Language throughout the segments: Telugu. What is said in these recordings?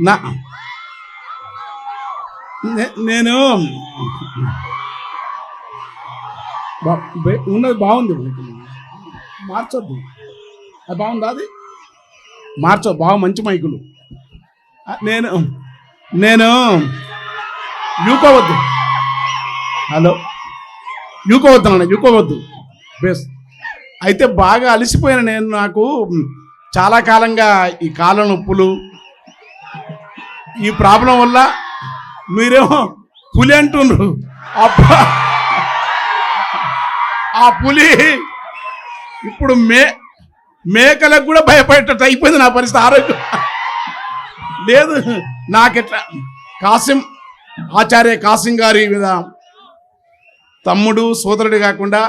నా నేను ఉన్నది బాగుంది, మార్చొద్దు. అది బాగుందా? అది మార్చో, బాగా మంచి మైకులు. నేను నేను యూకోవద్దు. హలో, యూకోవద్దు బెస్. అయితే బాగా అలసిపోయాను నేను. నాకు చాలా కాలంగా ఈ కాళ్ళ నొప్పులు, ఈ ప్రాబ్లం వల్ల మీరేమో పులి అంటుండ్రు. ఆ పులి ఇప్పుడు మేకలకు కూడా భయపడేటట్టు అయిపోయింది నా పరిస్థితి. ఆరోగ్యం లేదు నాకెట్లా. ఆచార్య కాసిం గారి మీద తమ్ముడు సోదరుడు కాకుండా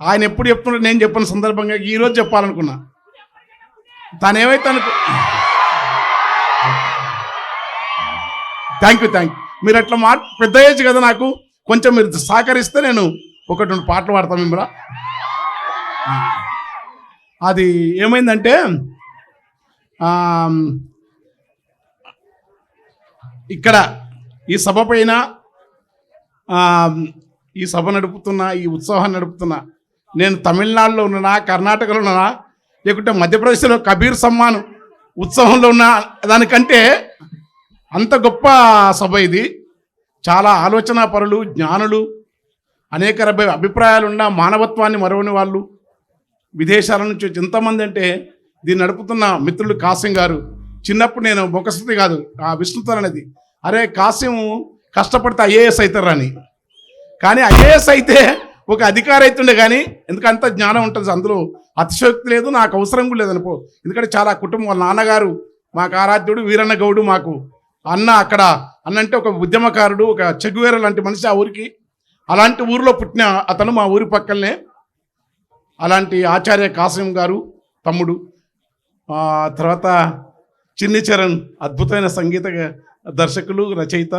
ఆయన ఎప్పుడు చెప్తుంటే నేను చెప్పిన సందర్భంగా ఈరోజు చెప్పాలనుకున్నా. తానేమైతే థ్యాంక్ యూ. మీరు అట్లా పెద్ద ఏజ్ కదా, నాకు కొంచెం మీరు సహకరిస్తే నేను ఒకటి రెండు పాటలు పాడతాను మిమ్మల్ని. అది ఏమైందంటే ఇక్కడ ఈ సభ పైన ఈ సభ నడుపుతున్నా, ఈ ఉత్సవాన్ని నడుపుతున్నా, నేను తమిళనాడులో ఉన్నానా, కర్ణాటకలో ఉన్నానా, లేకుంటే మధ్యప్రదేశ్లో కబీర్ సమ్మాన్ ఉత్సవంలో ఉన్న దానికంటే అంత గొప్ప సభ ఇది. చాలా ఆలోచనా పరులు, జ్ఞానులు, అనేక అభిప్రాయాలు ఉన్న, మానవత్వాన్ని మరవని వాళ్ళు, విదేశాల నుంచి వచ్చి ఎంతమంది అంటే దీన్ని నడుపుతున్న మిత్రులు కాసిం గారు. చిన్నప్పుడు నేను ముఖస్థితి కాదు, ఆ విష్ణుత్వం అనేది, అరే కాసిం కష్టపడితే ఐఏఎస్ అవుతారని. కానీ ఐఏఎస్ అయితే ఒక అధికారి అవుతుండే, కానీ ఎందుకంత జ్ఞానం ఉంటుంది అందులో, అతిశయోక్తి లేదు, నాకు అవసరం కూడా లేదనుకో. ఎందుకంటే చాలా కుటుంబం, వాళ్ళ నాన్నగారు మాకు ఆరాధ్యుడు, వీరన్న గౌడు మాకు అన్న. అక్కడ అన్న అంటే ఒక ఉద్యమకారుడు, ఒక చెగువేర లాంటి మనిషి ఆ ఊరికి. అలాంటి ఊరిలో పుట్టిన అతను మా ఊరి పక్కనే. అలాంటి ఆచార్య కాసిం గారు తమ్ముడు. తర్వాత చిన్ని చరణ్ అద్భుతమైన సంగీత దర్శకులు, రచయిత.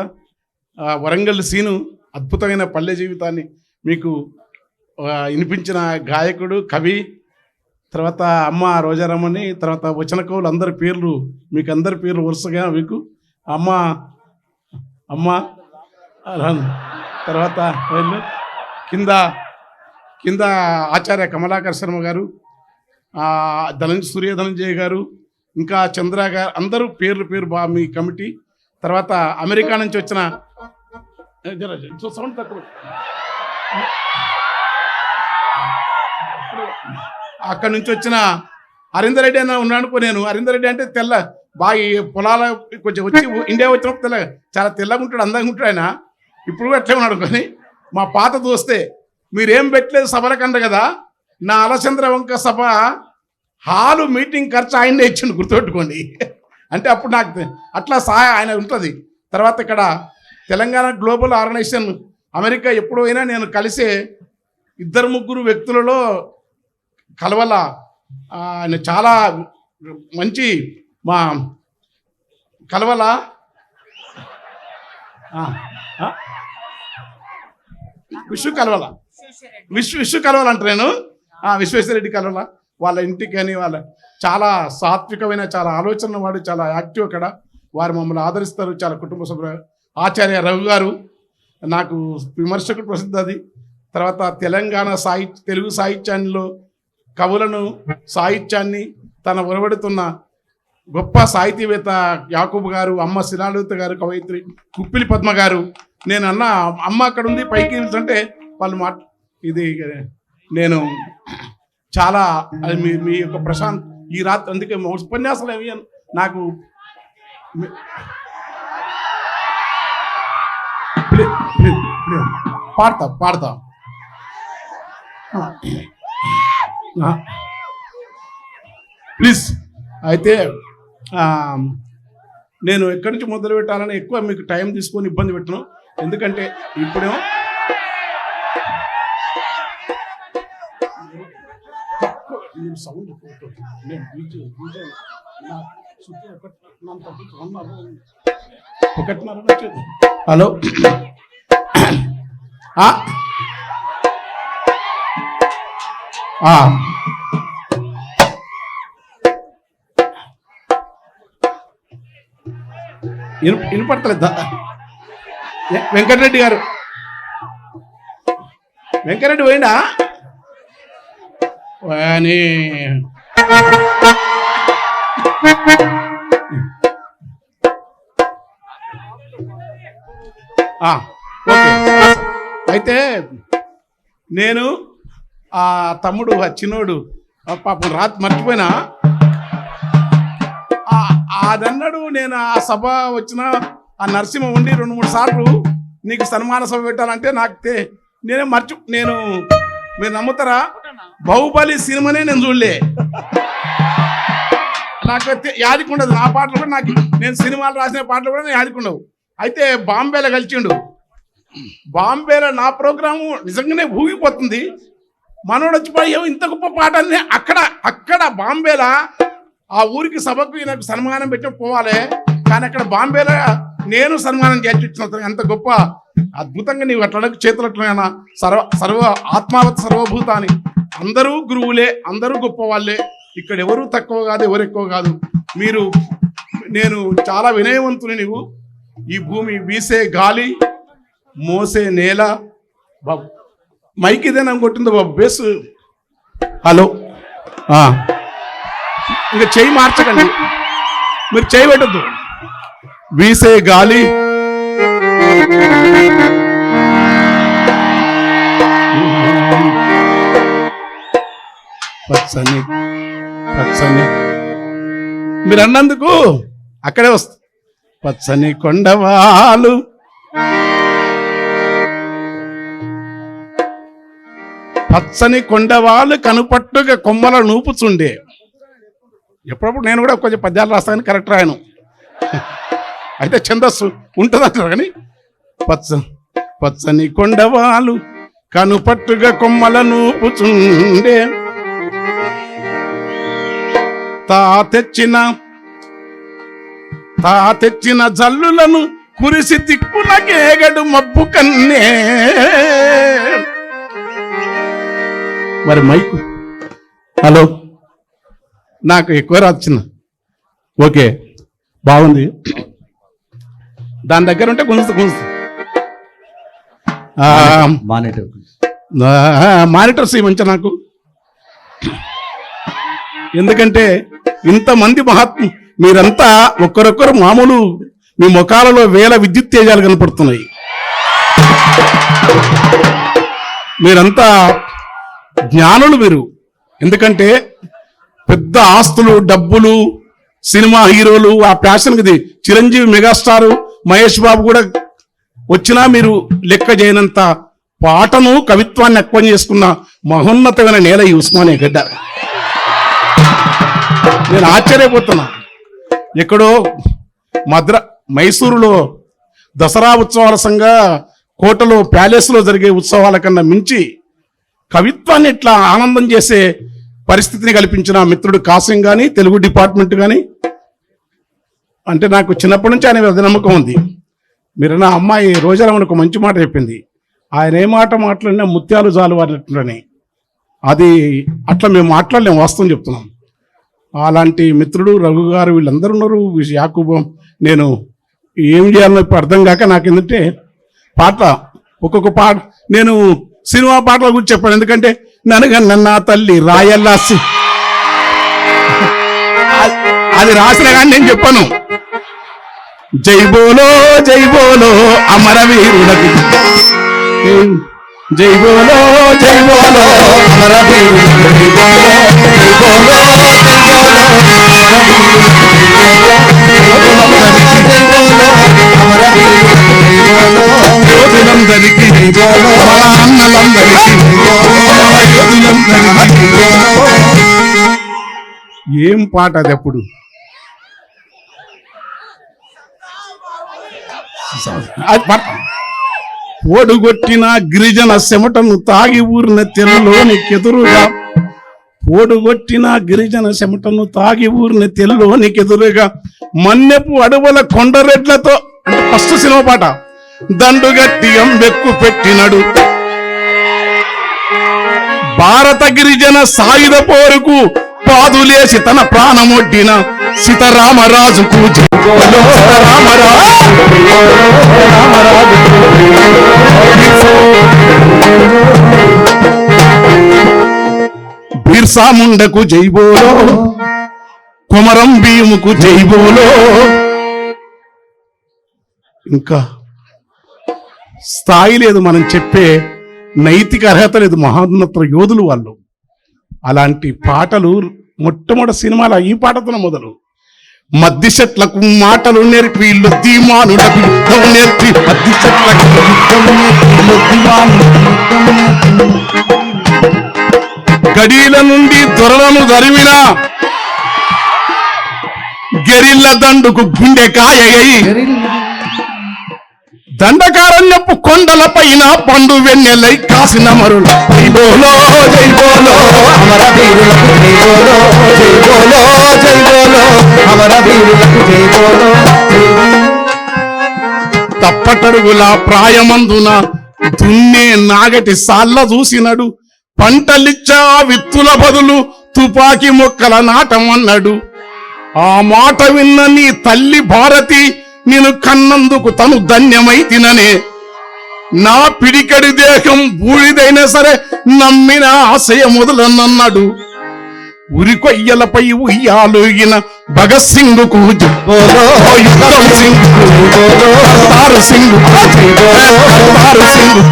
వరంగల్ సీను అద్భుతమైన పల్లె జీవితాన్ని మీకు వినిపించిన గాయకుడు, కవి. తర్వాత అమ్మ రోజారమ్మని, తర్వాత వచన కవులు, అందరి పేర్లు మీకు, అందరి పేర్లు వరుసగా మీకు. అమ్మ తర్వాత కింద ఆచార్య కమలాకర్ శర్మ గారు, సూర్య ధనంజయ గారు, ఇంకా చంద్ర గారు, అందరూ పేరు బా మీ కమిటీ. తర్వాత అమెరికా నుంచి వచ్చిన సౌండ్ తక్కువ, అక్కడి నుంచి వచ్చిన అరిందర్ రెడ్డి అన్న ఉన్నాడు. నేను అరిందర్ రెడ్డి అంటే తెల్ల, బాగా పొలాల కొంచెం వచ్చి ఇండియా వచ్చినప్పుడు చాలా తెల్లగా ఉంటాడు, అందంగా ఉంటాడు ఆయన. ఇప్పుడు అట్లే ఉన్నాడు. కానీ మా పాత దోస్తే, మీరేం పెట్టలేదు సభలకంట కదా, నా అలచంద్ర వంక సభ హాలు మీటింగ్ ఖర్చు ఆయనే ఇచ్చిండు, గుర్తుపెట్టుకోండి. అంటే అప్పుడు నాకు అట్లా సహాయం ఆయన ఉంటుంది. తర్వాత ఇక్కడ తెలంగాణ గ్లోబల్ ఆర్గనైజేషన్ అమెరికా ఎప్పుడైనా నేను కలిసే 2-3 వ్యక్తులలో కలవల. ఆయన చాలా మంచి మా కలవల విశ్వ కలవల అంట. నేను విశ్వేశ్వరరెడ్డి కలవల వాళ్ళ ఇంటికి కానీ, వాళ్ళ చాలా సాత్వికమైన, చాలా ఆలోచన వాడు, చాలా యాక్టివ్ అక్కడ. వారు మమ్మల్ని ఆదరిస్తారు, చాలా కుటుంబ సభ్యులు. ఆచార్య రవి గారు నాకు విమర్శకుడు ప్రసిద్ధి అది. తర్వాత తెలంగాణ తెలుగు సాహిత్యాల్లో కవులను, సాహిత్యాన్ని తన ఒరవడుతున్న గొప్ప సాహితీవేత్త యాకూబ్ గారు, అమ్మ శిలాలత గారు, కవయిత్రి కుప్పిలి పద్మ గారు. నేను అమ్మ అక్కడ ఉంది పైకి అంటే వాళ్ళు ఇది నేను చాలా మీ యొక్క ప్రశాంత్ ఈ రాత్రి, అందుకే ఉపన్యాసాలు ఏమి నాకు పాడతా ప్లీజ్. అయితే నేను ఎక్కడి నుంచి మొదలు పెట్టాలని ఎక్కువ మీకు టైం తీసుకొని ఇబ్బంది పెట్టను. ఎందుకంటే ఇప్పుడేమో సౌండ్ హలో వినపడతలేదా? వెంకటరెడ్డి గారు, వెంకటరెడ్డి పోయిందా అని? ఓకే. అయితే నేను ఆ తమ్ముడు ఆ చిన్నోడు పాపం రాత్రి మర్చిపోయినా అదన్నాడు. నేను ఆ సభ వచ్చిన ఆ నరసింహ ఉండి 2-3 సార్లు నీకు సన్మాన సభ పెట్టాలంటే నేను మీరు నమ్ముతారా, బాహుబలి సినిమానే నేను చూడలే. నాకు యాదికుండదు నా పాటలు కూడా. నేను సినిమాలు రాసిన పాటలు కూడా నేను యాదికుండవు. అయితే బాంబేలో కలిసిండు. బాంబేలో నా ప్రోగ్రాము నిజంగానే ఊగిపోతుంది. మనోడు వచ్చిపోయి ఇంత గొప్ప పాటల్ని అక్కడ బాంబేలో ఆ ఊరికి సభకు నాకు సన్మానం పెట్టి పోవాలి. కానీ అక్కడ బాంబేలో నేను సన్మానం చేసి వచ్చిన ఎంత గొప్ప అద్భుతంగా నీవు అట్లా చేతులట్లైనా సర్వ ఆత్మావత్ సర్వభూతాన్ని. అందరూ గురువులే, అందరూ గొప్ప వాళ్ళే. ఇక్కడ ఎవరు తక్కువ కాదు, ఎవరు ఎక్కువ కాదు. నేను చాలా వినయవంతుని. నీవు ఈ భూమి వీసే గాలి, మోసే నేల. బాబు మైక్ ఇదేనా కొట్టిందో బాబు? బేస్. హలో, ఇంకా చెయ్యి మార్చకండి, మీరు చెయ్యి పెట్టద్దు. వీసే గాలి, పచ్చని పచ్చని మీరు అన్నందుకు అక్కడే వస్తా. పచ్చని కొండవాలు, పచ్చని కొండవాళ్ళు కనుపట్టుగా కొమ్మల నూపుచుండే. ఎప్పుడప్పుడు నేను కూడా కొంచెం పద్యాలు రాస్తాను, కరెక్ట్ రాయను. అయితే ఛందస్సు ఉంటుంది అంటారు. కానీ పచ్చని కొండవాళ్ళు కనుపట్టుగా కొమ్మల నూపుచుండే. తా తెచ్చిన జల్లులను కురిసి తిక్కులకేగడు మబ్బు కన్నే. మరి మైకు హలో, నాకు ఎక్కువ రాచిన. ఓకే, బాగుంది. దాని దగ్గర ఉంటే గుంజుతు మానిటర్స్ ఇవ్వంచ నాకు. ఎందుకంటే ఇంతమంది మహాత్మ మీరంతా ఒక్కరొక్కరు మామూలు, మీ ముఖాలలో వేల విద్యుత్ తేజాలు కనపడుతున్నాయి. మీరంతా జ్ఞానులు మీరు. ఎందుకంటే పెద్ద ఆస్తులు, డబ్బులు, సినిమా హీరోలు, ఆ ప్యాషన్ ఇది. చిరంజీవి మెగాస్టారు, మహేష్ బాబు కూడా వచ్చినా మీరు లెక్క చేయనంత పాటను, కవిత్వాన్ని ఎక్కువ చేసుకున్న మహోన్నతమైన నేల ఈ ఉస్మానియా గడ్డ. నేను ఆశ్చర్యపోతున్నా. ఎక్కడో మైసూరులో దసరా ఉత్సవాల సంఘ కోటలో ప్యాలెస్లో జరిగే ఉత్సవాల కన్నా మించి కవిత్వాన్ని ఇట్లా ఆనందం చేసే పరిస్థితిని కల్పించిన మిత్రుడు కాసిం కానీ, తెలుగు డిపార్ట్మెంట్ కానీ, అంటే నాకు చిన్నప్పటి నుంచి ఆయన నమ్మకం ఉంది. మీరు నా అమ్మాయి రోజారామన్ ఒక మంచి మాట చెప్పింది. ఆయన ఏ మాట మాట్లాడినా ముత్యాలు జాలు వారినట్లని. అది అట్లా మేము మాట్లాడలేము, వాస్తవం చెప్తున్నాం. అలాంటి మిత్రుడు రఘు గారు, వీళ్ళందరూ ఉన్నారు. యాకూబం. నేను ఏం చేయాలో ఇప్పుడు అర్థం కాక నాకు ఏంటంటే ఒక్కొక్క పాట నేను సినిమా పాటల గురించి చెప్పాను. ఎందుకంటే నన్న తల్లి రాయల్లాసి అది రాసిన కానీ నేను చెప్పాను. జై బోలో అమరవీరులకు, జై బోలో అమరవీరులకు, ఏం పాట అది! అప్పుడు పోడుగొట్టిన గిరిజన చెమటను తాగి ఊరిన తెల్లలోనికెదురుగా, పోడుగొట్టిన గిరిజన చెమటను తాగి ఊరిన తెల్లలోనికెదురుగా, మన్నెపు అడవుల కొండరెడ్లతో, అంటే ఫస్ట్ సినిమా పాట. దండుగట్టి అంబెక్కు పెట్టినడు భారత గిరిజన సాయుధ పోరుకు పాదులేసి తన ప్రాణమొడ్డిన సీతారామరాజుకు జై బోలో బిర్సా ముండకు జై బోలో, కొమరం భీముకు జై బోలో. ఇంకా స్థాయి లేదు, మనం చెప్పే నైతిక అర్హత లేదు. మహోన్నత యోధులు వాళ్ళు. అలాంటి పాటలు మొట్టమొదటి సినిమాలో ఈ పాటతో మొదలు. మద్ది చెట్లకు మాటలు నేర్పి లొద్దిమానులకు యుద్ధం నేర్పి, మద్ది చెట్లకు యుద్ధం నేర్పి గడీల నుండి దొరలను దరిమిన గెరిల్ల దండుకు గుండెకాయై, దండకారణ్యపు కొండల పైన పండు వెన్నెలై కాసిన మరులు. జై బోలో జై బోలో అమరవీరులకు జై బోలో, జై బోలో జై బోలో అమరవీరులకు జై బోలో. తప్పటడుగుల ప్రాయమందున దున్నే నాగటి సాల్ల చూసినడు, పంటలిచ్చా విత్తుల బదులు తుపాకీ మొక్కల నాటమన్నాడు. ఆ మాట విన్న నీ తల్లి భారతి నేను కన్నందుకు తను ధన్యమై తిననే. నా పిడికడి దేహం బూడిదైనా సరే నమ్మిన ఆశయ మొదలన్నాడు. ఉరికొయ్యలపై ఉయ్యాలుగిన భగత్ సింగ్ కు యుద్ధం సింగ్ తారు సింగ్ తారు సింగ్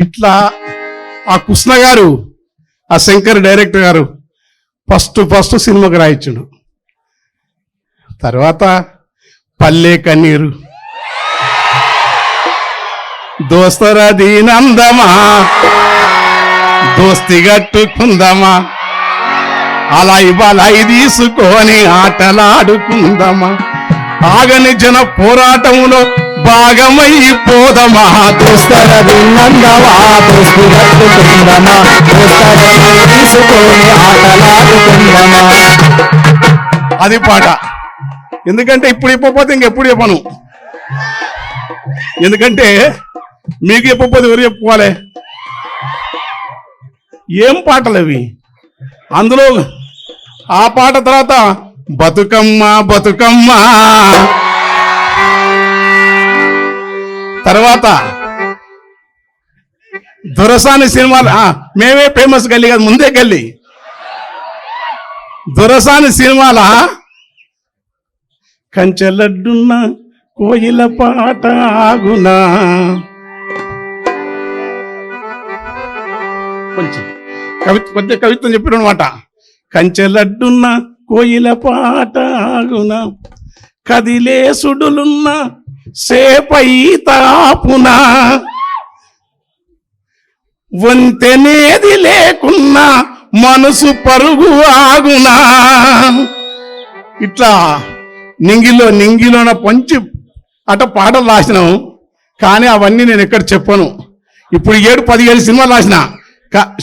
ఇట్లా ఆ కృష్ణ గారు, ఆ శంకర్ డైరెక్టర్ గారు ఫస్ట్ సినిమాకి రాయించుడు. తర్వాత పల్లె కన్నీరు, దోస్తరా దీనందమా దోస్తి గట్టుకుందమా, అలా ఇవ్వాలయి తీసుకొని ఆటలాడుకుందమా, ఆగని జన పోరాటంలో భాగమైపోదమా, దోస్తరా దీనందమా దోస్తి గట్టుకుందమా, దోస్తరా తీసుకొని ఆటలాడుకుందమా. అది పాట. ఎందుకంటే ఇప్పుడు చెప్పకపోతే ఇంకెప్పుడు చెప్పను. ఎందుకంటే మీకు చెప్పకపోతే ఎవరు చెప్పుకోవాలి? ఏం పాటలు అవి. అందులో ఆ పాట తర్వాత బతుకమ్మ బతుకమ్మ, తర్వాత దొరసాని సినిమాలు మేమే ఫేమస్ గల్లీ కదా, ముందే గల్లీ. దొరసాని సినిమాల కంచెలడ్డున్న కోయిల పాట ఆగునా, కొంచెం కొద్ది కవిత్వం చెప్పిన అనమాట. కంచెలడ్డున్న కోయిల పాట ఆగునా, కదిలే సుడులున్న సేపై తాపునా, వంతెనేది లేకున్నా మనసు పరుగు ఆగునా. ఇట్లా నింగిలోన పంచి అట పాటలు రాసినాం. కానీ అవన్నీ నేను ఎక్కడ చెప్పను. ఇప్పుడు 7-17 సినిమాలు రాసిన.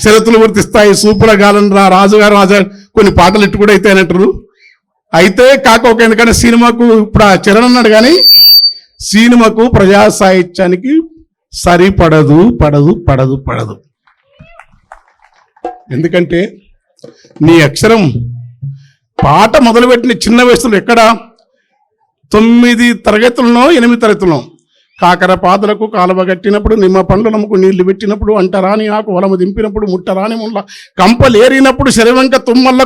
షరతులు వర్తిస్తాయి, సూపుల గాలరా, రాజుగారు కొన్ని పాటలు ఇట్టు కూడా అయితే అంటారు. అయితే కాకపోతే ఎందుకంటే సినిమాకు ఇప్పుడు ఆ చరణ్ అన్నాడు, కానీ సినిమాకు ప్రజా సాహిత్యానికి సరిపడదు పడదు పడదు పడదు. ఎందుకంటే నీ అక్షరం పాట మొదలుపెట్టిన చిన్న వయసులో ఎక్కడ 9 తరగతులను 8 తరగతులను కాకర పాదులకు కాలువ కట్టినప్పుడు, నిమ్మ పండ్లముకు నీళ్లు పెట్టినప్పుడు, అంటరాని ఆకు వలము దింపినప్పుడు, ముట్టరాని ముళ్ళ కంపలేరినప్పుడు, శరవంక తుమ్మల్ల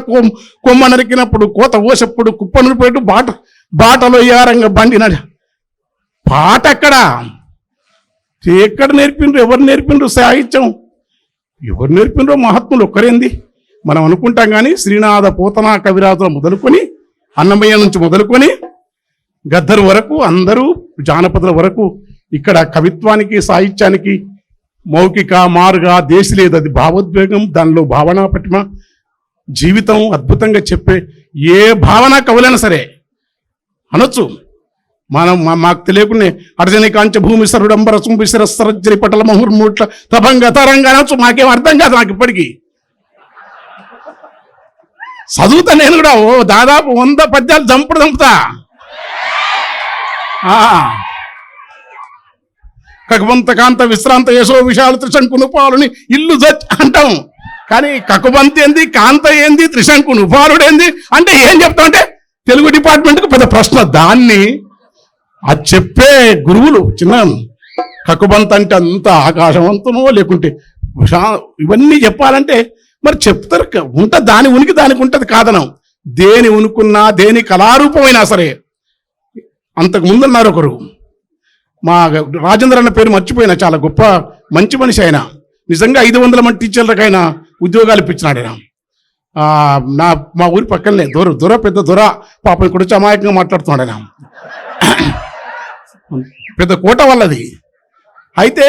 కొమ్మ నరికినప్పుడు, కోత ఓసప్పుడు, కుప్పను పెట్టు బాటలో యారంగ బండిన పాట ఎక్కడ నేర్పిండ్రు? ఎవరు నేర్పిండ్రు సాహిత్యం? ఎవరు నేర్పిండ్రో మహాత్ములు ఒక్కరేంది మనం అనుకుంటాం. కానీ శ్రీనాథ పోతన కవిరాజులు మొదలుకొని, అన్నమయ్య నుంచి మొదలుకొని గద్దరు వరకు, అందరూ జానపదుల వరకు ఇక్కడ కవిత్వానికి సాహిత్యానికి మౌఖిక మారుగా దేశి లేదు, అది భావోద్వేగం, దానిలో భావనా పటిమ, జీవితం అద్భుతంగా చెప్పే ఏ భావన కవులైనా సరే అనొచ్చు. మనం మాకు తెలియకుండా అర్జని కాంచ భూమి సరుడంబర చుంబి శిరస్సరజ్జరి పటల మహుర్మూట్ల తభంగ తరంగా అనొచ్చు. మాకేం అర్థం కాదు నాకు ఇప్పటికీ. చదువుతా నేను కూడా దాదాపు 100 పద్యాలు చంపుతా. కకుబంత కాంత విశ్రాంత యశో విశాల త్రిశంకును పాలుని ఇల్లు అంటాం. కానీ కకుబంతి ఏంది, కాంత ఏంది, త్రిశంకును పాలుడు ఏంది అంటే ఏం చెప్తాం అంటే తెలుగు డిపార్ట్మెంట్కి పెద్ద ప్రశ్న. దాన్ని అది చెప్పే గురువులు చిన్న కకుబంత అంటే అంత ఆకాశవంతమో లేకుంటే ఇవన్నీ చెప్పాలంటే మరి చెప్తారు. ఉంటుంది దాని ఉనికి దానికి ఉంటుంది కాదనం. దేని ఉనుకున్నా దేని కళారూపమైనా సరే. అంతకు ముందున్నారు ఒకరు, మా రాజేంద్ర అన్న పేరు మర్చిపోయినా, చాలా గొప్ప మంచి మనిషి ఆయన. నిజంగా 500 మంది టీచర్లకు ఆయన ఉద్యోగాలు ఇప్పించినాడు ఆయన. మా ఊరి పక్కనే దొర పెద్ద దొర పాపం ఇక్కడ వచ్చి అమాయకంగా మాట్లాడుతున్నాడు ఆయన. పెద్ద కోట వాళ్ళది. అయితే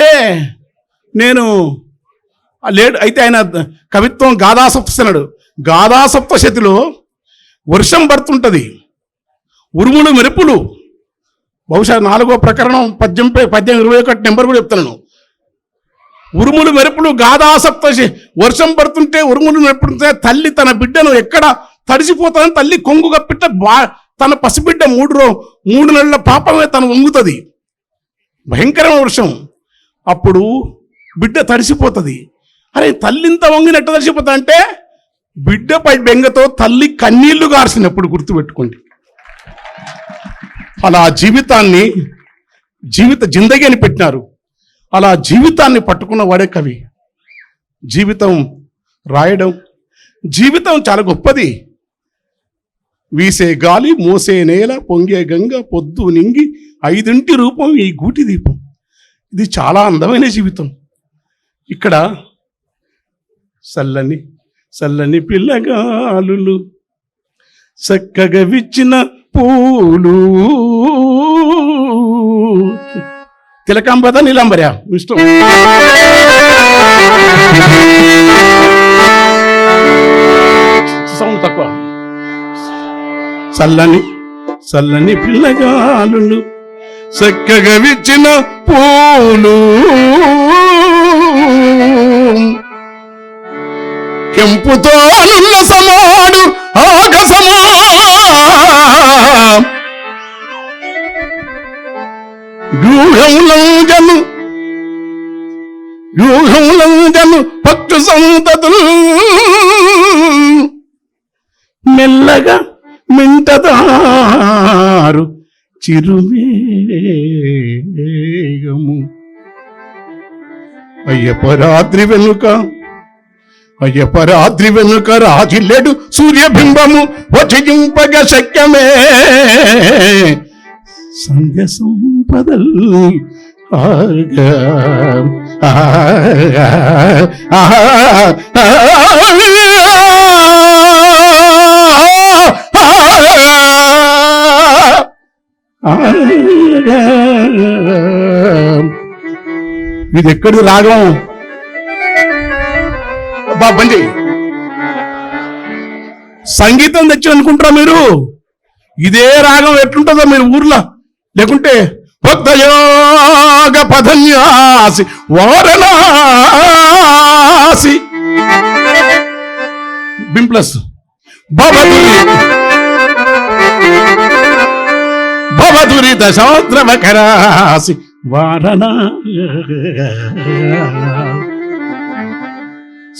నేను అయితే ఆయన కవిత్వం గాథాసప్తశతిలో గాథాసప్తశతిలో వర్షం పడుతుంటుంది, ఉరుములు మెరుపులు. బహుశా 4వ ప్రకరణం పద్యం 21 నెంబర్ కూడా చెప్తున్నాను. ఉరుములు మెరుపులు గాథాసప్తశతి. వర్షం పడుతుంటే ఉరుములు మెరుపుతుంటే తల్లి తన బిడ్డను ఎక్కడ తడిసిపోతానని తల్లి కొంగు కప్పిట తన పసిబిడ్డ 3 నెలల పాపమే తను వంగుతుంది. భయంకరమైన వర్షం. అప్పుడు బిడ్డ తడిసిపోతుంది. అరే తల్లి ఇంత వంగినట్టు తడిసిపోతా అంటే బిడ్డపై బెంగతో తల్లి కన్నీళ్లు గార్చినప్పుడు గుర్తుపెట్టుకోండి. అలా జిందగీ అని పెట్టినారు. అలా జీవితాన్ని పట్టుకున్న వాడే కవి. జీవితం రాయడం, జీవితం చాలా గొప్పది. వీసే గాలి, మోసే నేల, పొంగే గంగ, పొద్దు నింగి, 5 రూపం ఈ గూటి దీపం. ఇది చాలా అందమైన జీవితం. ఇక్కడ చల్లని పిల్లగాలులు, చక్కగా విచ్చిన పూలు, తిలకాంబద నీలాంబర్యా ఇష్టం. సౌండ్ తక్కువ. చల్లని పిల్లగాలులు, చక్కగా విచ్చిన పూలు, కెంపుతో నుల్ల సమాడు ఆకాశమా, వ్యూహంలంజను పక్షు సంతతులు, మెల్లగా మింటదారు చిరువేగము. అయ్యపరాత్రి వెనుక రాజిల్లెడు సూర్యబింబము వచింపగ శక్యమే. సంధ్య సంపదల్ ఇది ఎక్కడిది రాగం బండి? సంగీతం తెచ్చి అనుకుంటారా మీరు? ఇదే రాగం ఎట్లుంటుందో మీరు ఊర్లో. లేకుంటే భక్తయోగ పదన్యాసి వారణాసి బింప్లస్ భవదురి దశాద్రవకరాసి వారణా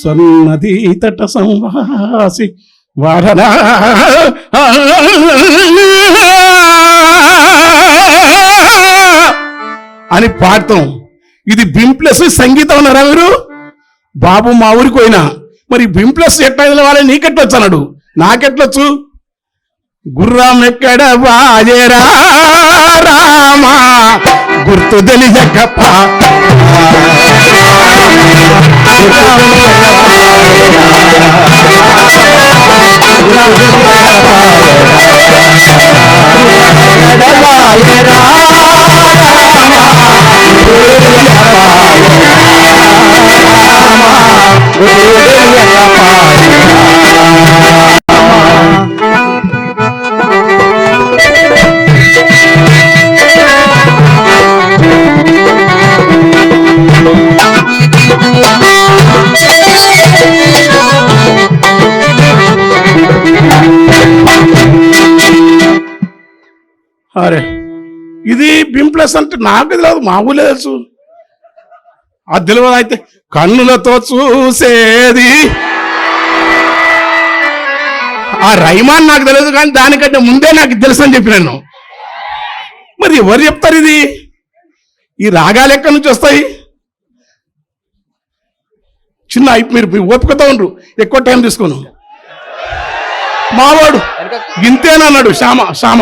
స్వర్ణదీ తట సంవాసి వారణా అని పాడతాం. ఇది బింప్లస్ సంగీతం అన్నారా మీరు? బాబు మా ఊరికి పోయినా మరి బింప్లస్ ఎట్లా వాళ్ళని నీకెట్లొచ్చు అన్నాడు. నాకెట్లొచ్చు? గుర్రం ఎక్కడ వాజరా రామా గుర్తు తెలియకప్ప, అరే ఇది బింప్లస్ అంటే నాకు తెలియదు, మా ఊళ్ళో తెలుసు. అది తెలియదు అయితే కన్నులతో చూసేది ఆ రైమాన్ నాకు తెలియదు, కానీ దానికంటే ముందే నాకు తెలుసు అని చెప్పినాను. మరి ఎవరు చెప్తారు ఇది? ఈ రాగాలు ఎక్కడి నుంచి వస్తాయి? చిన్న మీరు ఓపికతో ఉండరు, ఎక్కువ టైం తీసుకోను. మావాడు ఇంతేనన్నాడు శ్యామ.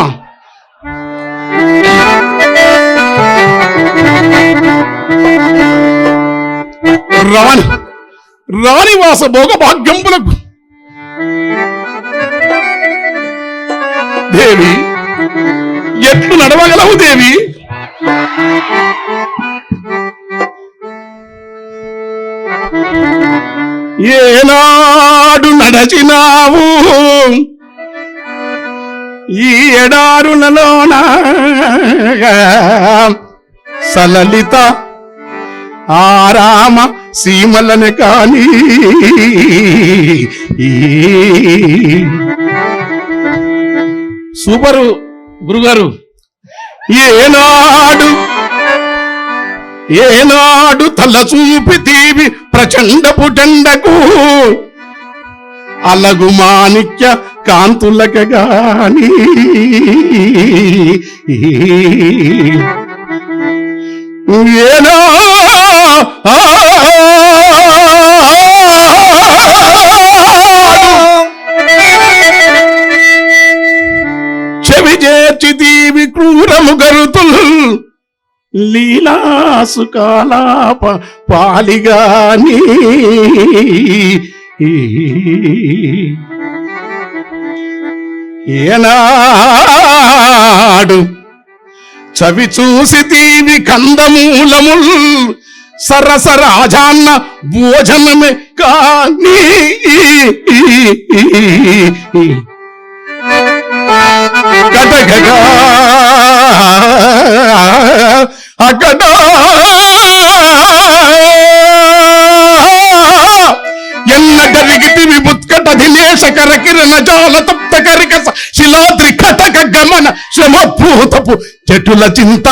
రాణి వాస భోగ భాగ్యంపులకు దేవి ఎట్లు నడవగలవు దేవి? ఏనాడు నడచినావు ఈ ఎడారులలోన సలలిత ఆరామ సీమలనే కాని సూపరు గురుగారు. ఏనాడు తల చూపి తీవి ప్రచండపు టండకు అలగు మాణిక్య కాంతులక గాని చెవి చేర్చి దీవి క్రూరము గరుతులు లీలాసుకాలాప పాలిగాని ఏనాడు చవి చూసి తీవి కందమూలముల్ సరసరాజాన్న భోజనమే కానీ కటకగా అకట ఎన్నగరిగితి విభుత్కట దినేశ కరకిరణ జాల తప్త కరిక శిలాద్రి కటక గమన శ్రమభూతపు చెటుల చింత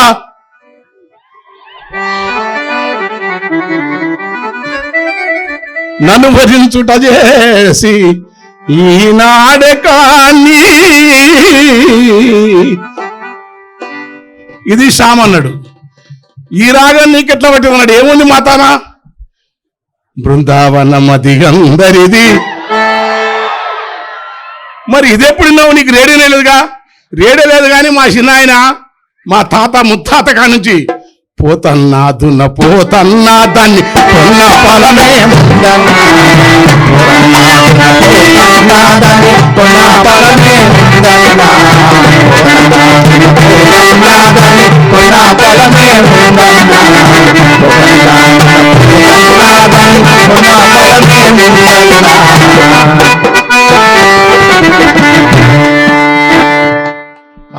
నన్ను భరించుట చేసి ఈనాడే కానీ ఇది శ్యామ్ అన్నాడు. ఈ రాగం నీకెట్లా పట్టిందన్నాడు. ఏముంది మాతానా? బృందావనమదిగందరిది. మరి ఇదెప్పుడు విన్నావు? నీకు రేడియో లేదుగా. రేడియో లేదు కానీ మా చిన్నాయన మా తాత ముత్తాత కానుంచి పోతన్నా దున్న పోతన్నా దాన్ని కొన్న ఫలమే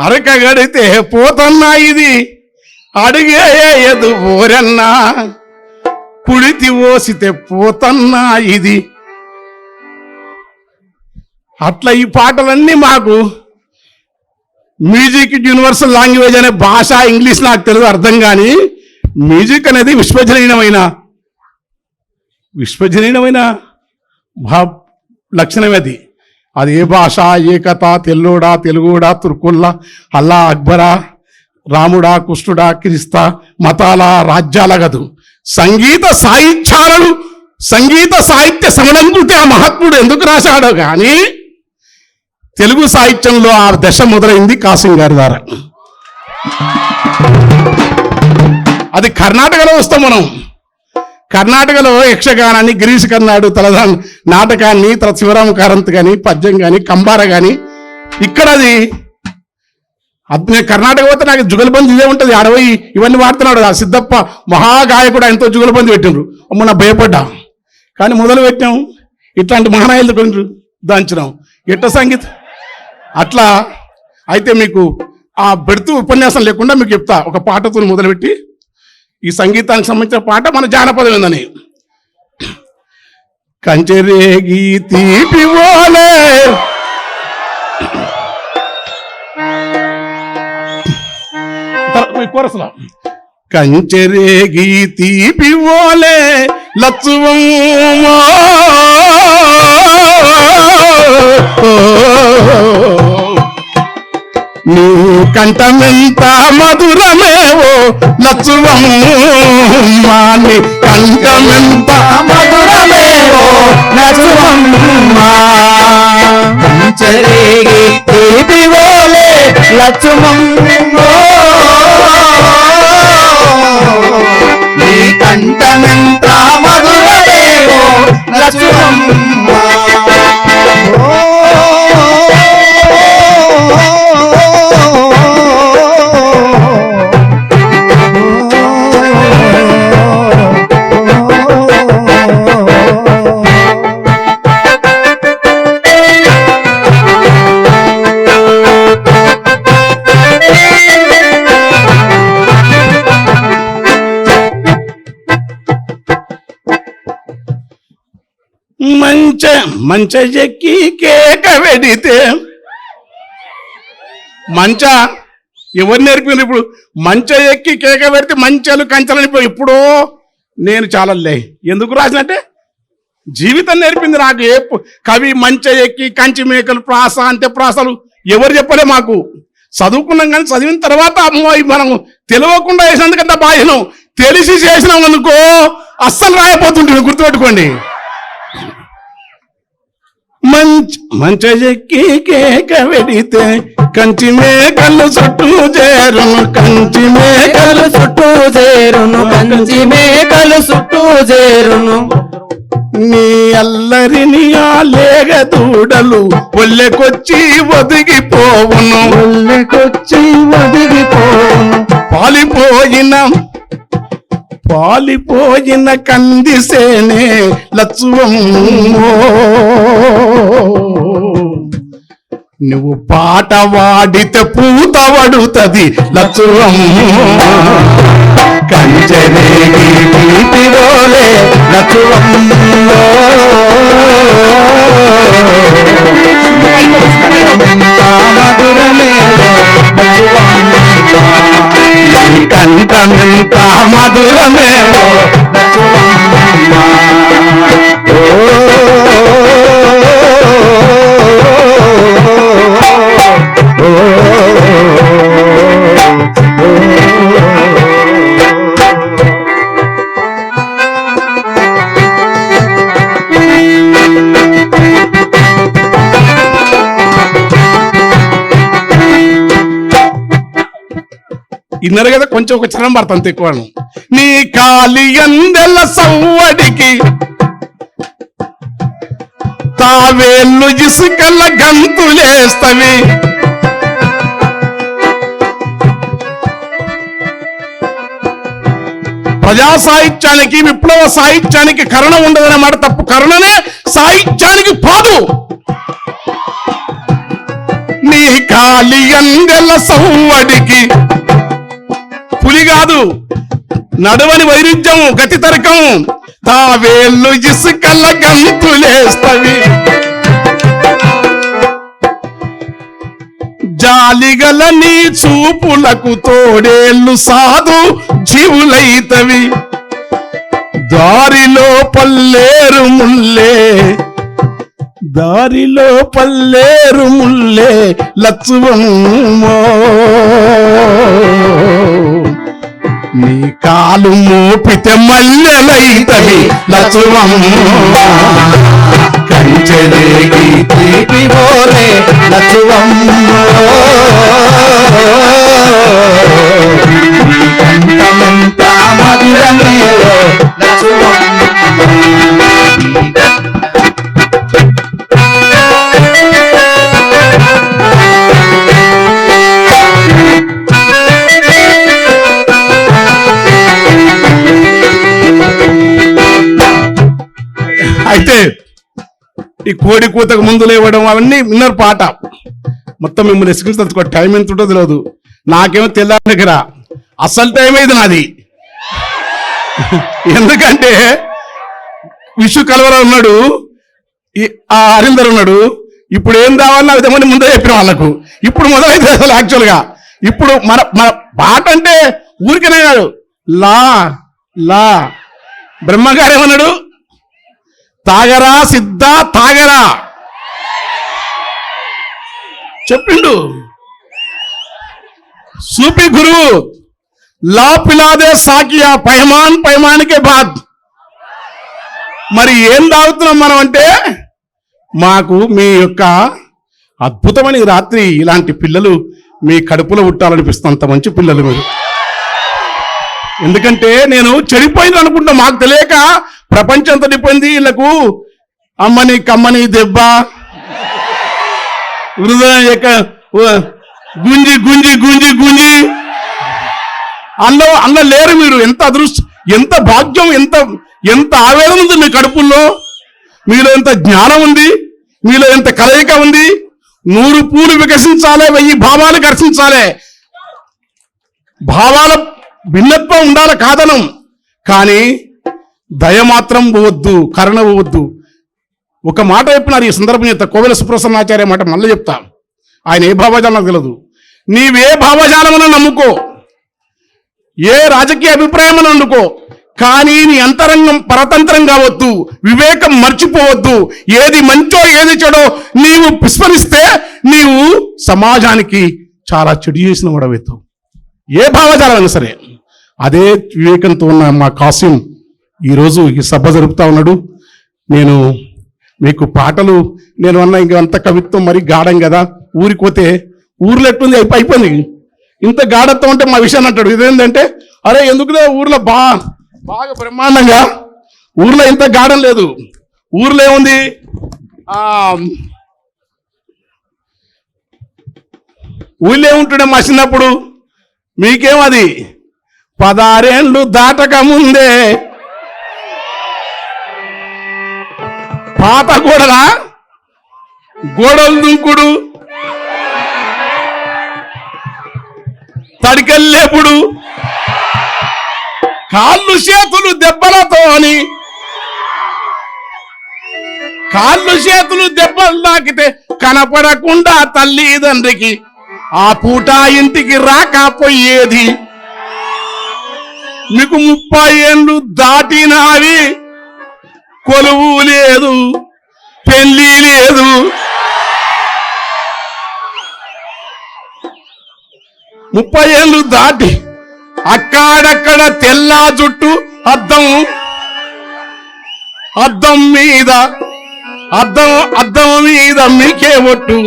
అరక గడితే పోతన్నా ఇది అడిగే ఎదు ఓరన్నా కుడితి ఓసితే పోతన్నా ఇది. అట్లా ఈ పాటలన్నీ మాకు మ్యూజిక్ యూనివర్సల్ లాంగ్వేజ్ అనే భాష ఇంగ్లీష్ నాకు తెలుగు అర్థం, కానీ మ్యూజిక్ అనేది విశ్వజనీయమైన లక్షణం అది. అది ఏ భాష, ఏకత, తెల్లోడా, తెలుగుడా, తుర్కుల్లా, అల్లా, అక్బరా, రాముడా, కృష్ణుడా, క్రిస్తా, మతాల, రాజ్యాల గదు సంగీత సాహిత్యాలను సంగీత సాహిత్య సమలంకుంటే ఆ మహాత్ముడు ఎందుకు రాశాడో కానీ తెలుగు సాహిత్యంలో ఆ దశ మొదలైంది కాసిం గారి ద్వారా. అది కర్ణాటకలో వస్తాం మనం. కర్ణాటకలో యక్షగానాన్ని, గిరీష్ కర్నాడు తలదాన్ నాటకాన్ని, తర్వాత శివరామ కారంత్ కానీ, పద్యం కానీ, కంబార కానీ, ఇక్కడ అది నేను కర్ణాటక పోతే నాకు జుగల్బంది ఇదే ఉంటుంది. అడవి ఇవన్నీ వాడుతున్నాడు. ఆ సిద్ధప్ప మహాగాయకుడు, ఆయనతో జుగల్బంది పెట్టిండ్రు. అమ్మ నా భయపడ్డా. కానీ మొదలు పెట్టాం, ఇట్లాంటి మహానాయకులు కొంచెం దాంచినాం. ఎట్ట సంగీతం అట్లా. అయితే మీకు ఆ బెడుతూ ఉపన్యాసం లేకుండా మీకు చెప్తా. ఒక పాటతో మొదలుపెట్టి ఈ సంగీతానికి సంబంధించిన పాట మన జానపదం ఏందని. కంచెరేగి తీపి ఓలే కోరసలా కంచెరేగి తీపి ఓలే లచ్చువమ్మ నీ కంఠమెంత మధురమేవో లచ్చువమ్మ, నీ కంఠమెంత మధురమేవో లచ్చువమ్మ, కంచెరేగి తీపి ఓలే లచ్చువమ్మ, నీ కంఠమెంత మధురమేవో లచ్చువమ్మ. మంచ ఎక్కి కేక వెడితే మంచ ఎవరు నేర్పింది? ఇప్పుడు మంచ ఎక్కి కేక పెడితే మంచాలు కంచెలు ఎప్పుడో నేను చాలలే. ఎందుకు రాసినట్టే జీవితం నేర్పింది నాకు. ఏ కవి మంచ ఎక్కి కంచి మేకలు ప్రాస అంతే ప్రాసలు ఎవరు చెప్పలే మాకు. చదువుకున్నాం కానీ చదివిన తర్వాత అమ్మాయి మనం తెలియకుండా వేసినందుకంత బాధ్యనం, తెలిసి చేసినాం అనుకో అస్సలు రాయపోతుంటుంది. గుర్తుపెట్టుకోండి. మంచ ఎక్కి కేక వెడితే కంచి మేకలు చుట్టూ చేరును, కంచి మేకలు చుట్టూ చేరును, కంచి మేకలు చుట్టూ చేరును, నీ అల్లరిని ఆలేగ దూడలు ఒళ్ళెకొచ్చి ఒదిగిపోవును, ఒళ్ళెకొచ్చి ఒదిగిపోవును, పాలిపోయిన కందిసేనే లచ్చువమ్మో, నువ్వు పాట వాడితే పూత వడుతది లచ్చువమ్మో, కంచెరేగి తీపి ఓలే లచ్చువమ్మో, కంఠమెంత మధురమేవో ఇన్నరు కదా కొంచెం ఒక చరణం పడతా అంత ఎక్కువ. నీ కాలి అందెల సవ్వడికి తావేళ్ళు ఇసుకల గంతులేస్తవి, ప్రజా సాహిత్యానికి విప్లవ సాహిత్యానికి కరుణ ఉండదన్నమాట తప్పు. కరుణనే సాహిత్యానికి పాదు. నీ కాలి అందెల సవ్వడికి పులి కాదు, నడవని వైరుధ్యము గతి తరకం, తావేళ్ళు ఇసుకల గంతులేస్తవి, జాలిగల నీ చూపులకు తోడేళ్ళు సాధు జీవులైతవి, దారిలో పల్లేరు ముల్లే లచ్చువమ్మో, నీ కాలు మోపితే మల్లెలైతవి లచ్చువమ్మో, కంచెరేగి తీపి ఓలే లచ్చువమ్మో, కంఠమెంత మధురమేవో లచ్చువమ్మో. ఈ కోడి కూతకు ముందు లేవడం అవన్నీ విన్నర్ పాట. మొత్తం మిమ్మల్ని ఎసుకుంటే టైం ఎంత ఉంటుందో తెలియదు. నాకేమో తెల్లారి దగ్గర అసలు టైం అయింది నాది. ఎందుకంటే విషు కలవర ఉన్నాడు, ఆ హరీందర్ ఉన్నాడు. ఇప్పుడు ఏం కావాలన్నా విధమని ముందే చెప్పిన వాళ్ళకు. ఇప్పుడు మొదలైతే అసలు యాక్చువల్గా ఇప్పుడు మన మన పాట అంటే ఊరికనే కాదు, లా లా బ్రహ్మగారు ఏమన్నాడు, తాగరా సిద్ధ తాగరా చెప్పిండు. సూపి గురువు లా పిలాదే సాకియా పైమాన్ పైమానికే బాద్. మరి ఏం తాగుతున్నాం మనం అంటే, మాకు మీ యొక్క అద్భుతమైన ఈ రాత్రి ఇలాంటి పిల్లలు మీ కడుపులో పుట్టాలనిపిస్తుంది. అంత మంచి పిల్లలు మీరు. ఎందుకంటే నేను చెడిపోయింది అనుకుంటా, మాకు తెలియక ప్రపంచం అంతా చెడిపోయింది. వీళ్ళకు అమ్మని కమ్మని దెబ్బ గుంజి గుంజి గుంజి గుంజి అందులో లేరు మీరు. ఎంత అదృష్టం, ఎంత భాగ్యం, ఎంత ఎంత ఆవేదన ఉంది మీ కడుపుల్లో. మీలో ఎంత జ్ఞానం ఉంది, మీలో ఎంత కలయిక ఉంది. 100 పూలు వికసించాలి, 1000 భావాలు కర్షించాలి. భావాల భిన్నత్వం ఉండాలి కాదనం, కానీ దయ మాత్రం పోవద్దు, కరుణ పోవద్దు. ఒక మాట చెప్పినారు ఈ సందర్భం చెప్తా, కోవెల సుప్రసన్నాచార్య మాట మళ్ళీ చెప్తా. ఆయన ఏ భావజాలం నాకు తెలియదు. నీవే భావజాలమని నమ్ముకో, ఏ రాజకీయ అభిప్రాయం అని అనుకో, కానీ నీ అంతరంగం పరతంత్రం కావద్దు, వివేకం మర్చిపోవద్దు. ఏది మంచో ఏది చెడో నీవు విస్మరిస్తే నీవు సమాజానికి చాలా చెడు చేసిన వాడవుతావు. ఏ భావజాలమైనా సరే. అదే వివేకంతో ఉన్న మా కాసిం ఈరోజు ఈ సభ జరుపుతా ఉన్నాడు. నేను మీకు పాటలు నేను అన్న ఇంకంత కవిత్వం మరి గాఢం కదా, ఊరికి పోతే ఊర్లో ఎట్టుంది అయిపోయింది. ఇంత గాఢత్వం అంటే మా విషయాన్ని అంటాడు. ఇదేంటంటే అరే ఎందుకులే ఊర్లో బాగా బ్రహ్మాండంగా, ఊర్లో ఇంత గాఢం లేదు. ఊర్లో ఏముంది, ఊళ్ళో ఏముంటుండే మా చిన్నప్పుడు, మీకేమది 16 ఏళ్ళు దాటక ముందే పాత గోడలు దుంకుడు, తడికెళ్ళేపుడు, కాళ్ళు చేతులు దెబ్బలతోని, కాళ్ళు చేతులు దెబ్బలు తాకితే కనపడకుండా తల్లిదండ్రికి ఆ పూట ఇంటికి రాకపోయేది. మీకు 30 ఏళ్ళు దాటినావి, కొలువు లేదు, పెళ్లి లేదు. ముప్పై ఏళ్ళు దాటి అక్కడక్కడ తెల్ల జుట్టు, అద్దం మీద మీకే ఒట్టు.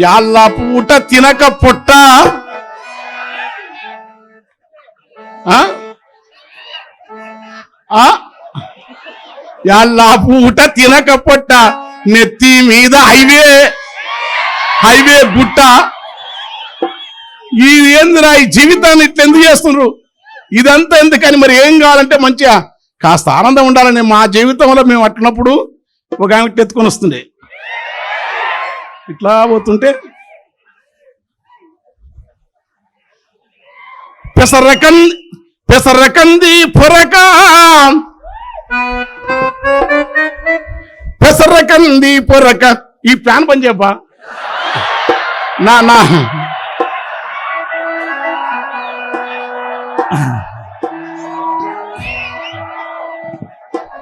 యాళ్ళ పూట తినక పొట్ట, యాళ్ళ పూట తినక పొట్ట, నెత్తి మీద హైవే గుట్ట. ఇది ఏందిరా, ఈ జీవితాన్ని ఇట్లా ఎందుకు చేస్తున్నారు? ఇదంతా ఎందుకని? మరి ఏం కావాలంటే మంచిగా కాస్త ఆనందం ఉండాలని మా జీవితంలో మేము అట్టినప్పుడు ఒక ఆమె ఎత్తుకొని వస్తుండే, ఇట్లా పోతుంటే పెసరకంది పొరక, పెసరకంది పొరక. ఈ ప్లాన్ పని చెప్పా నా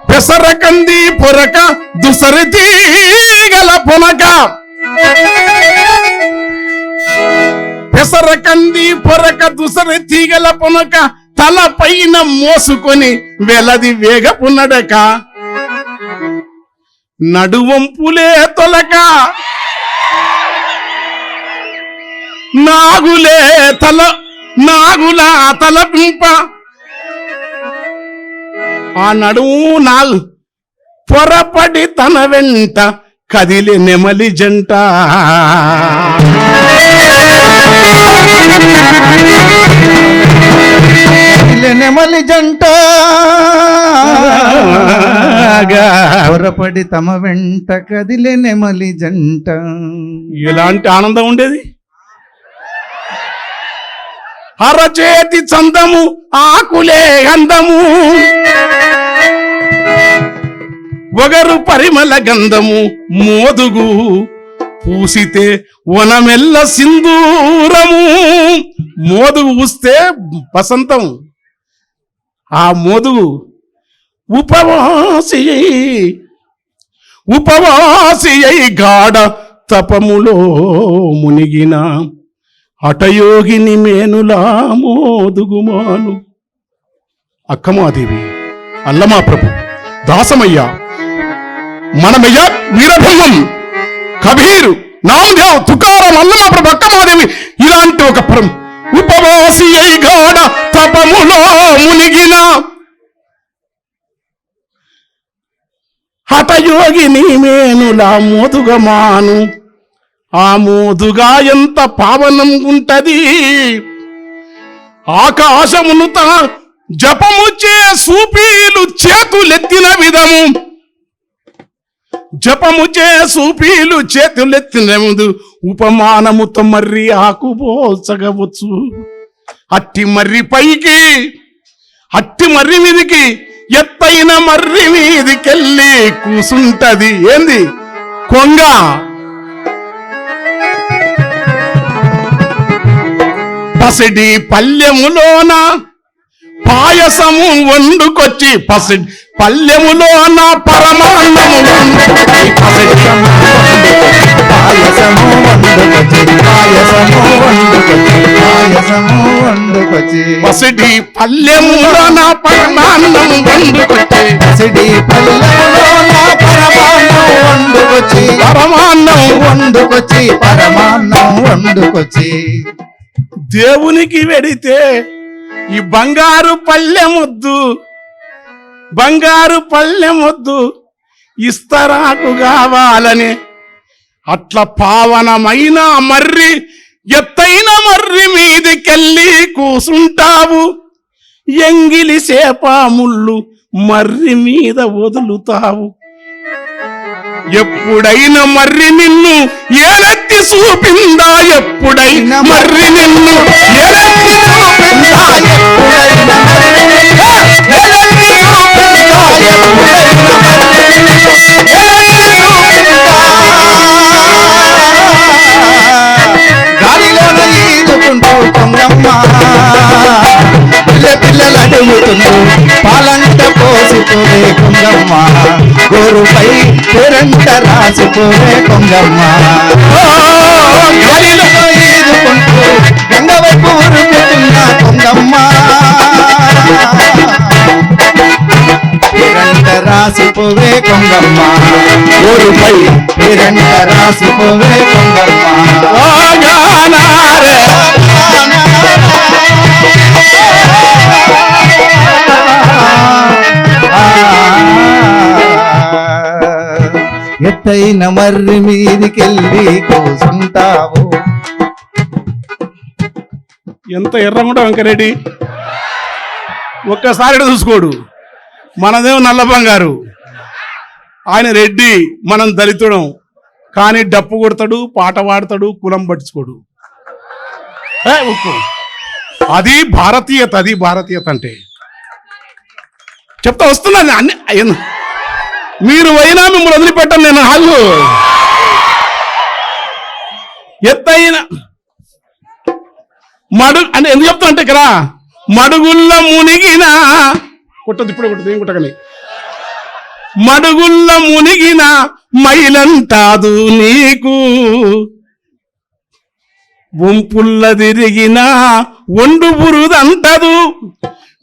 పెసరకంది పొరక దుసరి తీగల పొనక, పెసరకంది పొరక దుసరి తీగల పొనక, తల పైన మోసుకొని వెలది వేగపు నడక, నడువంపులే తొలక, నాగులా తలపింప, ఆ నడుము నాగు పొరపడి తన వెంట కదిలి నెమలి జంట. నెమలి జంట పొరపడి తమ వెంట కదిలే నెమలి జంట. ఎలాంటి ఆనందం ఉండేది. అరచేతి చందము ఆకులే గంధము, ఒగరు పరిమళ గంధము మోదుగు పూసితే వనమెల్ల సింధూరము. మోదుగు పూస్తే వసంతం. ఆ మోదుగు ఉపవాసి అయి గాఢ తపములో మునిగిన హఠయోగిని మేనులా మోదుగుమాను. అక్కమాదేవి, అల్లమా ప్రభు, దాసమయ్య, మనమయ్య, వీరభంగం, కబీర్, నామదేవ్, తుకారం, అల్లమా ప్రభు, అక్కమాదేవి ఇలాంటి ఒక ఉపవాసి అయి గాఢ తపములో మునిగిన హఠయోగిని మేనులా మోదుగమాను. ఆ మోదుగా ఎంత పావనం ఉంటది. ఆకాశమును జపము చే సూపీలు చేతులెత్తిన విధము, జపము చే సూపీలు చేతులెత్తిన విధము ఉపమానముతో మర్రి ఆకుపోల్చగవచ్చు. అట్టి మర్రి పైకి, అట్టి మర్రి మీదికి ఎత్తైన మర్రి మీదికెళ్ళి కూసుంటది. ఏంది? కొంగ. పసిడి పల్లెములోన పాయసము వండుకొచ్చి, పసిడి పల్లెములోన పరమాన్నము వండుకొచ్చి, పాయసము వండుకొచ్చి, పాయసము వండుకొచ్చి, పాయసము వండుకొచ్చి, పసిడి పల్లెములోన పరమాన్నం వండుకొచ్చి, పసిడి పల్లెములోన పరమాన్నం వండుకొచ్చి, పరమాన్నం వండుకొచ్చి, పరమాన్నం వండుకొచ్చి. దేవునికి వెడితే ఈ బంగారు పల్లెమొద్దు, బంగారు పల్లెమొద్దు, ఇస్తరాకు కావాలని అట్లా పావనమైన మర్రి, ఎత్తైన మర్రి మీదికెళ్ళి కూసుంటావు. ఎంగిలి సేపాముళ్ళు మర్రి మీద వదులుతావు. ఎప్పుడైనా మర్రి నిన్ను ఏలెత్తి చూపిందా? ఎప్పుడైనా మర్రి నిన్ను ఏలెత్తి చూపిందా? ఎప్పుడైనా మర్రి నిన్ను ఏలెత్తి చూపిందా? ఎప్పుడైనా మర్రి నిన్ను ఏలెత్తి చూపిందా? గాలిలోన ఈదుకుంటూ కొంగమ్మ పిల్లలు అడుగుతుంటూ పాలంట పోసిపోవే కొంగమ్మ, గోరుపై పేరంట రాసిపోవే కొంగమ్మ. గాలిలో ఈదుకుంటూ గంగ వైపు ఉరుకుతున్న కొంగమ్మ, పేరంట రాసిపోవే కొంగమ్మ, గోరుపై పేరంట రాసిపోవే కొంగమ్మ. ఎత్తైన మర్రి మీదికెళ్ళి కూసుంటావు. ఎంత ఎర్రగుంటా వెంకరెడ్డి, ఒక్కసారి చూసుకోడు. మనదేమో నల్ల బంగారు, ఆయన రెడ్డి, మనం దళితుడం. కానీ డప్పు కొడతాడు, పాట పాడతాడు, కులం పట్టించుకోడు. అది భారతీయత, అది భారతీయత అంటే. చెప్తా వస్తున్నాను అన్ని. మీరు అయినా మిమ్మల్ని వదిలిపెట్టాను నేను. హాలు ఎత్తైన అంటే ఎందుకు చెప్తా అంటే ఇక్కడ మడుగుల్ల మునిగిన కొట్టదు, ఇప్పుడు కొట్టదు, ఏం కొట్టకని. మడుగుల్ల మునిగిన మైలంటాదు నీకు, వంపుల్ల తిరిగిన ఒండు బురుదంటదు,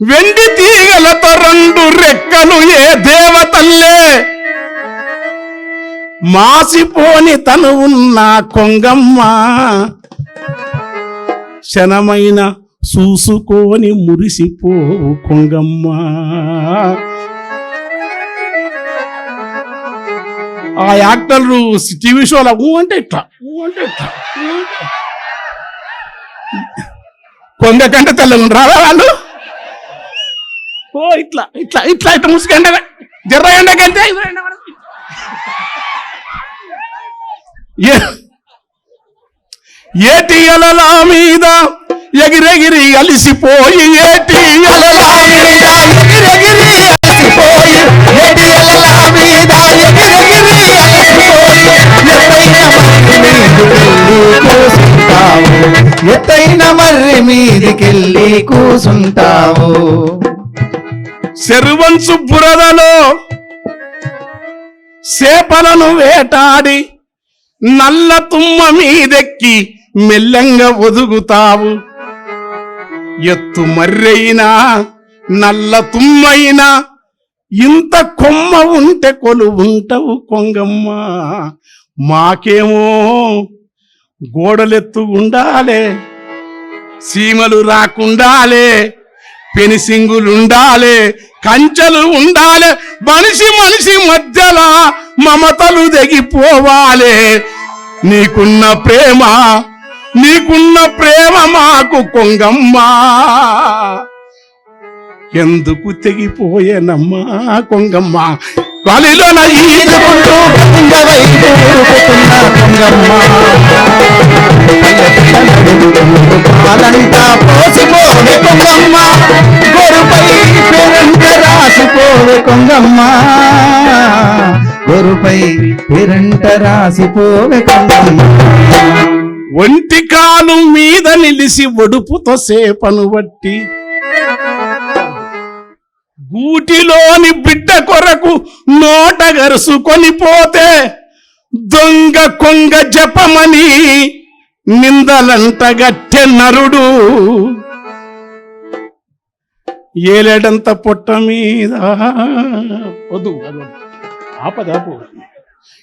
వెండి తీగలతో రెండు రెక్కలు ఏ దేవతల్లే, మాసిపోని తను ఉన్న కొంగమ్మ, క్షణమైన చూసుకొని మురిసిపోవు కొంగమ్మ. ఆ యాక్టర్లు టీవీ షోలో అంటే ఇట్లా, అంటే ఇట్లా, కొంగ కంటే తెల్లగా రావా వాళ్ళు. ఓ ఇట్లా ఇట్లా ఇట్లా ఇట్లా ముసుగండ జర్ర ఎండకంటే ఏటి అలల మీద ఎగిరెగిరి అలిసిపోయి ఏటి అలల మీద ఎగిరెగిరి అలిసిపోయి ఏటి అలల మీద ఎగిరెగిరి అలిసిపోయి ఎత్తైన మర్రి మీదికెళ్ళి కూసుంటావు చెరువంచు బురదలో చేపలను వేటాడి నల్ల తుమ్మ మీదెక్కి మెల్లంగా ఒదుగుతావు ఎత్తు మర్రైనా నల్ల తుమ్మైనా ఇంత కొమ్మ ఉంటే కొలువుంటావు కొంగమ్మ మాకేమో గోడలెత్తు ఉండాలే సీమలు రాకుండాలే పెనిసింగులుండాలే కంచెలు ఉండాలే మనిషి మనిషి మధ్యలో మమతలు తెగిపోవాలే నీకున్న ప్రేమ మాకు కొంగమ్మ ఎందుకు తెగిపోయేనమ్మా కొంగమ్మ గాలిలోన ఈదుకుంటూ పాలంతా పోసిపోవే కొంగమ్మ గొరుపై పేరంట రాసిపోవే కొంగమ్మ గొరుపై పేరంట రాసిపోవే కొంగమ్మ ఒంటి కాలు మీద నిలిసి ఒడుపుతో సేపను బట్టి గూటిలోని బిడ్డ కొరకు నోట గరుసుకొని పోతే దొంగ కొంగ జపమని నిందలంటగట్టె నరుడు ఏలేడంత పొట్ట మీద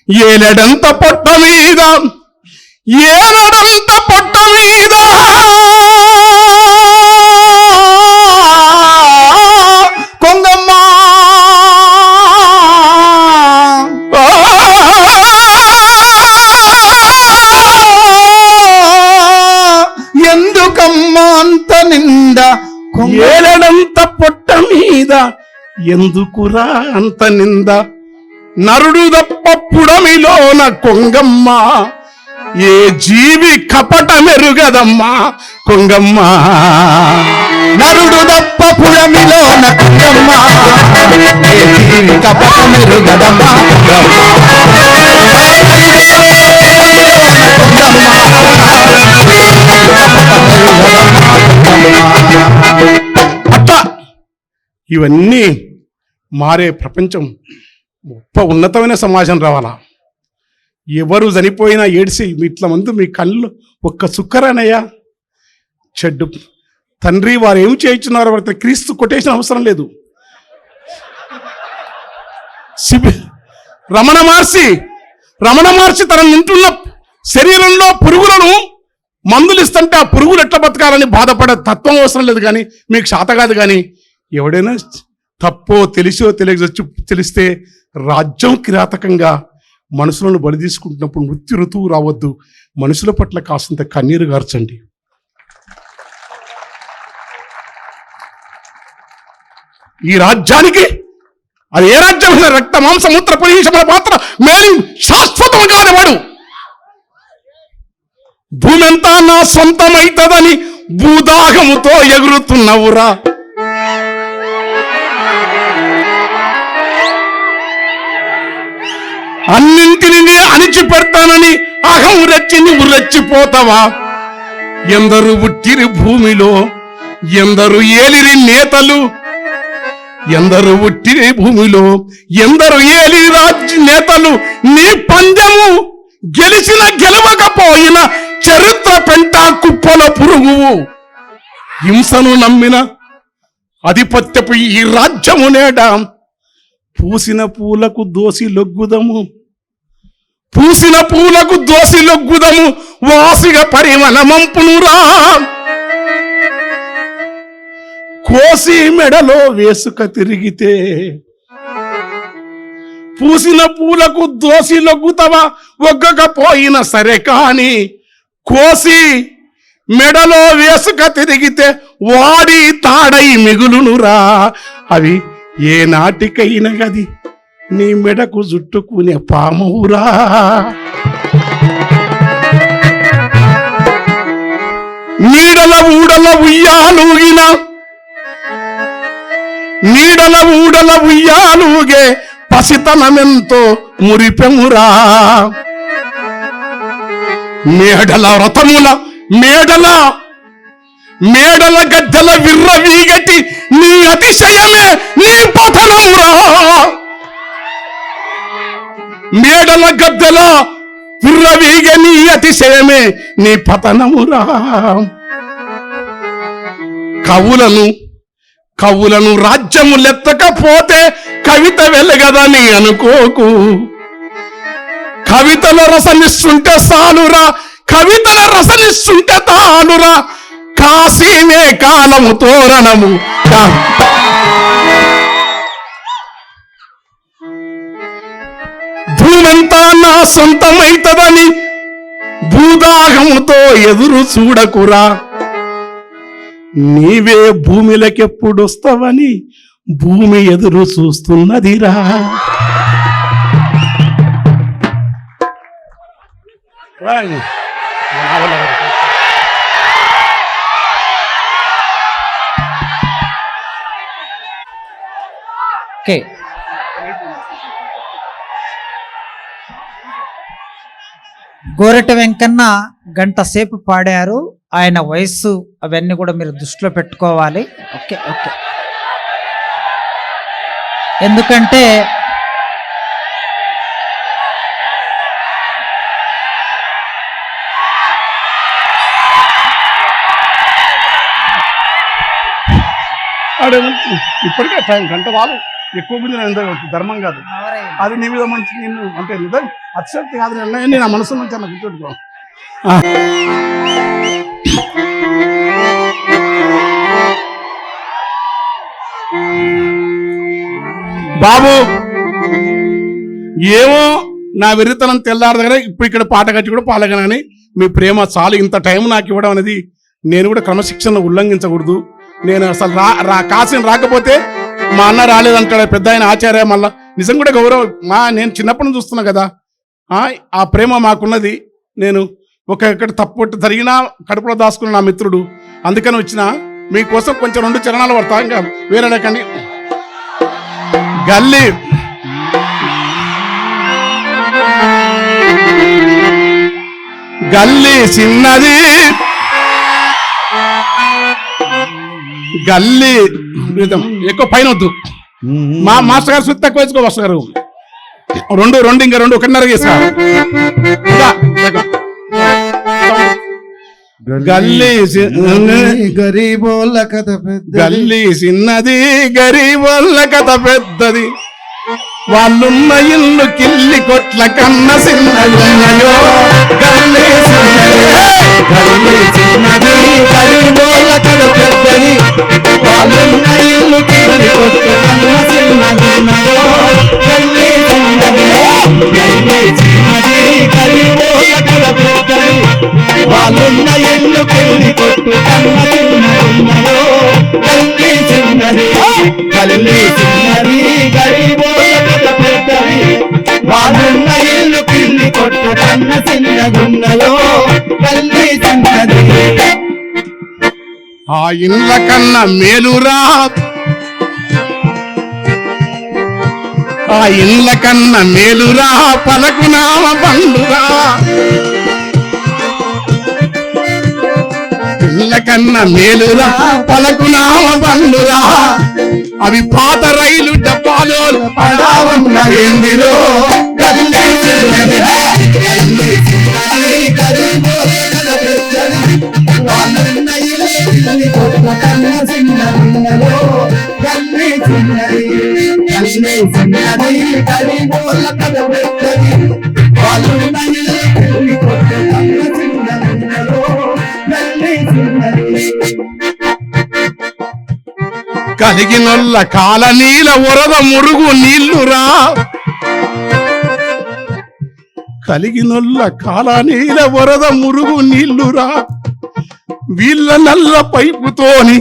ఏలేడంత పొట్ట మీద ఏలడంత పొట్ట మీద కొంగమ్మ ఎందుకమ్మ అంత నిండా ఏలడంత పొట్ట మీద ఎందుకురా అంత నింద నరుడు దప్ప పుడమిలోన కొంగమ్మ ఏ జీవి కపట మెరుగదమ్మా కొంగమ్మ నరుడు దప్ప పుడమిలోన కొంగమ్మ ఏ జీవి కపట మెరుగదమ్మా అట్లా ఇవన్నీ మారే ప్రపంచం గొప్ప ఉన్నతమైన సమాజం రావాలా ఎవరు చనిపోయినా ఏడిసి ఇట్ల మంది మీ కళ్ళు ఒక్క చుక్కరానయ్యా చెడ్డు తండ్రి వారు ఏం చేయించున్నారో వారి క్రీస్తు కొటేషన్ అవసరం లేదు రమణ మహర్షి తన నింటున్న శరీరంలో పురుగులను మందులు ఇస్తుంటే ఆ పురుగులు ఎట్లా బతకాలని బాధపడే తత్వం అవసరం లేదు కానీ మీకు శాత కాదు కానీ ఎవడైనా తప్పో తెలిస్తే రాజ్యం కిరాతకంగా మనుషులను బలి తీసుకుంటున్నప్పుడు మృత్యు ఋతువు రావద్దు మనుషుల పట్ల కాస్తంత కన్నీరు గార్చండి ఈ రాజ్యానికి అది ఏ రాజ్యమైన రక్త మాంస మూత్ర పరిశమల పాత్ర మేలు శాశ్వతం కానివాడు భూమి అంతా నా సొంతమైతదని భూదాహముతో ఎగురుతున్నవురా అన్నింటిని అణిచిపెడతానని అహం రెచ్చి నువ్వు రెచ్చిపోతావా ఎందరు ఉట్టిరి భూమిలో ఎందరు ఏలిరి నేతలు ఎందరు ఉట్టిరి భూమిలో ఎందరు ఏలి రాజ్య నేతలు నీ పందెము గెలిచిన గెలవకపోయిన చరిత్ర పెంట కుప్పల పురుగువు హింసను నమ్మిన ఆధిపత్యపు ఈ రాజ్యము నేడా పూసిన పూలకు దోసి లొగ్గుదము వాసిగా పరిమళమంపునురా కోసి మెడలో వేసుక తిరిగితే పూసిన పూలకు దోసి లొగ్గుతవా ఒగ్గకపోయిన సరే కాని కోసి మెడలో వేసుక తిరిగితే వాడి తాడై మిగులునురా అవి ఏ నాటికైనా గది నీ మెడకు జుట్టుకునే పామవురా. నీడల ఊడల ఉయ్యాలూగిన నీడల ఊడల ఉయ్యాలూగే పసితనమెంతో మురిపెమురా. మేడల రథముల మేడల గద్దెల విర్రవీగటి నీ అతిశయమే నీ పతనమురా. మేడల గద్దెల విర్రవీగ నీ అతిశయమే నీ పతనమురా. కవులను రాజ్యము లెత్తకపోతే కవిత వెలగదని అనుకోకు. కవితల రసనిస్తుంటే సాలురా, కవితల రసనిస్తుంటే తానురా. కాశీనే కాలము తోరణము భూమంతా నా సొంతమైతదని భూదాహముతో ఎదురు చూడకురా. నీవే భూమిలకెప్పుడొస్తావని భూమి ఎదురు చూస్తున్నదిరా. ఓకే, గోరట వెంకన్న గంట సేపు పాడారు. ఆయన వయస్సు అవన్నీ కూడా మీరు దృష్టిలో పెట్టుకోవాలి. ఓకే ఓకే, ఎందుకంటే ఇప్పటికే టైం గంట వాళ్ళు ఎక్కువ మంది ధర్మం కాదు అది. నీ మీద మంచి నిన్ను అంటే నిజం అతిశక్తి కాదు నేను నా మనసు నుంచి అన్న గుర్తుపెట్టుకో. బాబు ఏమో నా వెర్రితనం తెల్లారి దగ్గర ఇప్పుడు ఇక్కడ పాట కట్టి కూడా పాలగనని మీ ప్రేమ చాలు. ఇంత టైం నాకు ఇవ్వడం అనేది నేను కూడా క్రమశిక్షణ ఉల్లంఘించకూడదు. నేను అసలు కాశీని రాకపోతే మా అన్న రాలేదంటాడు పెద్ద ఆయన ఆచార్య. మళ్ళా నిజం కూడా గౌరవం నేను చిన్నప్పటి నుంచి చూస్తున్నా కదా, ఆ ప్రేమ మాకున్నది. నేను ఇక్కడ తప్పు జరిగినా కడుపులో దాచుకున్న నా మిత్రుడు, అందుకని వచ్చిన మీకోసం కొంచెం 2 చరణాలు పడతా. ఇంకా వేరే రకండి. గల్లీ చిన్నది గల్లీ ఎక్కువ పైన వద్దు. మా మాస్టర్ గారు సుత్తి తక్కువ వేసుకో. మాస్టర్ గారు 2 ఇంకా 2 1.5 వేసా. గల్లీ గరీబోళ్ళ కథ పెద్ద, గల్లీ చిన్నది గరీబోళ్ళ కథ పెద్దది. వాళ్ళున్న ఇల్లు కిల్లి కొట్ల కన్న చిన్నయో. గల్లీ చిన్నది గరీబోళ్ళ కథ పెద్దది. వాళ్ళున్న ఇల్లు కిల్లి కొట్ల కన్న చిన్నయో. గల్లీ చిన్నది గరీబోళ్ళ కథ పెద్దది. వాళ్ళున్న ఇల్లు కిల్లి కొట్టు కన్న చిన్నయో. గల్లీ చిన్నది గరీబోళ్ళ కథ పెద్దది. వాళ్ళున్న ఇల్లు కిల్లి కొట్టు కన్న చిన్నగున్నలో. గల్లీ చిన్నది ఆ ఇళ్ళ కన్నా మేలురా, ఆ ఇళ్ళ కన్నా మేలురా పలకునామ బండురా. ఇళ్ళ కన్నా మేలురా పలకునామ బండురా. అవి పాత రైలు డబ్బాలో పడావన్న ఏందిరో. గల్లీ చిన్నది వాళ్ళున్న ఇల్లు కిల్లి కొట్టు కన్న చిన్నగున్నలో. గల్లీ చిన్నది గరీబోళ్ళ కథ పెద్దది. వాళ్ళున్న ఇల్లు కిల్లి కొట్టు కన్న చిన్నగున్నలో. గల్లీ చిన్నది కలిగినొల్ల కాల నీల వరద మురుగు నీళ్లురా. కలిగినొల్ల కాల నీల వరద మురుగు నీళ్లురా. వీళ్ళ నల్ల పైపుతోని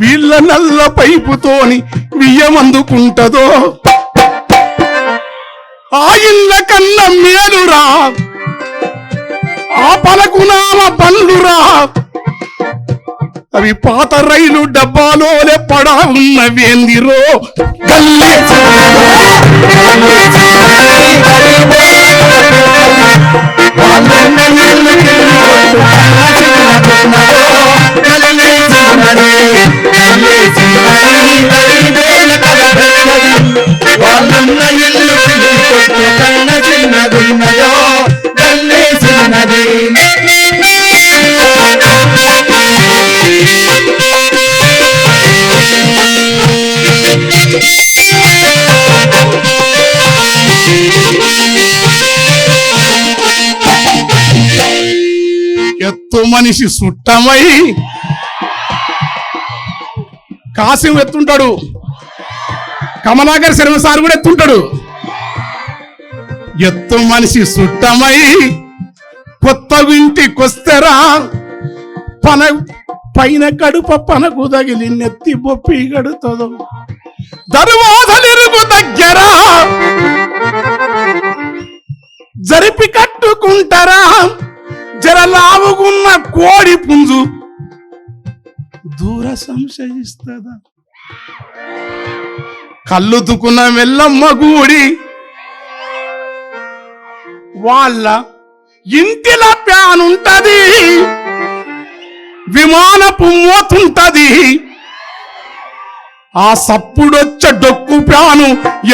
వీళ్ళ నల్ల పైపుతోని వియ్యమందుకుంటదో ఆ ఇళ్ళ కన్న మేలురా ఆ పలకునామ బండ్లురా అవి పాత రైలు డబ్బాలోనే పడా ఉన్నవేందిరో ఎత్తు మనిషి సుట్టమై కాసిం ఎత్తుంటాడు, కమలాకర్ శర్మ సార్ కూడా ఎత్తుంటాడు. ఎత్తు మనిషి సుట్టమై కొత్త వింటికొస్తరా పైన కడుప పనకు తగిలి నెత్తి బొప్పి గడుతుందో దర్వాజలిరుగు దగ్గర జరిపి కట్టుకుంటారా జరలావుకున్న కోడి పుంజు దూర సంశయిస్తుందా కళ్ళుతుకున్న మెల్లమ్మ గూడి వాళ్ళ ఇంటిల ప్యానుంటది విమానపు మోతుంటది ఆ సప్పుడొచ్చ డొక్కు ప్యాను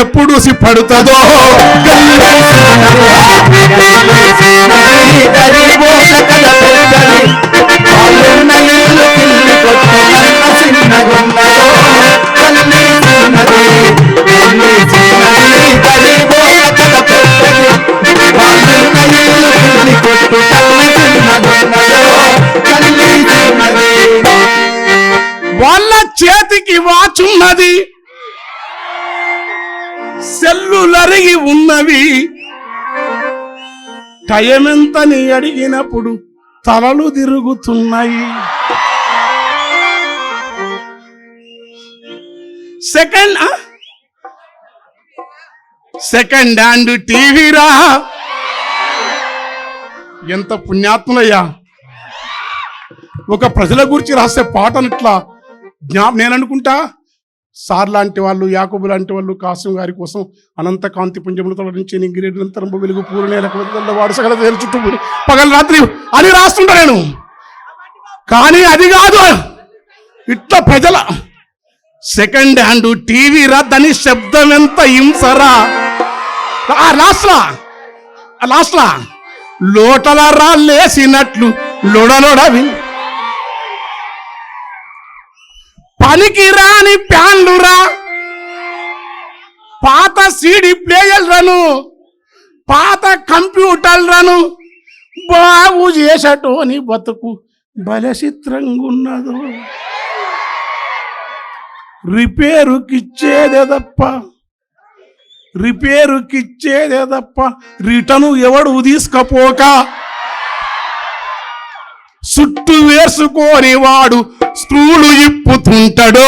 ఎప్పుడు పడుతుందో వాళ్ళ చేతికి వాచున్నది సెల్లులరిగి ఉన్నవి టైం ఎంతని అడిగినప్పుడు తలలు తిరుగుతున్నాయి. సెకండ్ హ్యాండ్ టీవీరా ఎంత పుణ్యాత్ములయ్యా. ఒక ప్రజల గురించి రాసే పాటను ఇట్లా నేను అనుకుంటా సార్ లాంటి వాళ్ళు, యాకూబు లాంటి వాళ్ళు కాసిం గారి కోసం అనంత కాంతి పుంజములతో నుంచి నింగిరేనంతరం వెలుగు పూర్ణేలకు వాడు సగల చుట్టూ పగలు రాత్రి అని రాస్తుంటా నేను. కానీ అది కాదు, ఇట్లా ప్రజల సెకండ్ హ్యాండ్ టీవీ రా, దాని శబ్దం ఎంత హింసరా. లాస్ట్లా లోటల రాలేసినట్లు లొడలొడ పనికి రాని ప్యాన్లురా, పాత సీడీ ప్లేయర్లను, పాత కంప్యూటర్లను బాగు చేసటోని బతుకు బలచిత్రంగున్నదో. రిపేరుకిచ్చేదే తప్ప రిటర్ను ఎవడు తీసుకపోక చుట్టు వేసుకోని వాడు స్క్రూలు ఇప్పుతుంటాడో.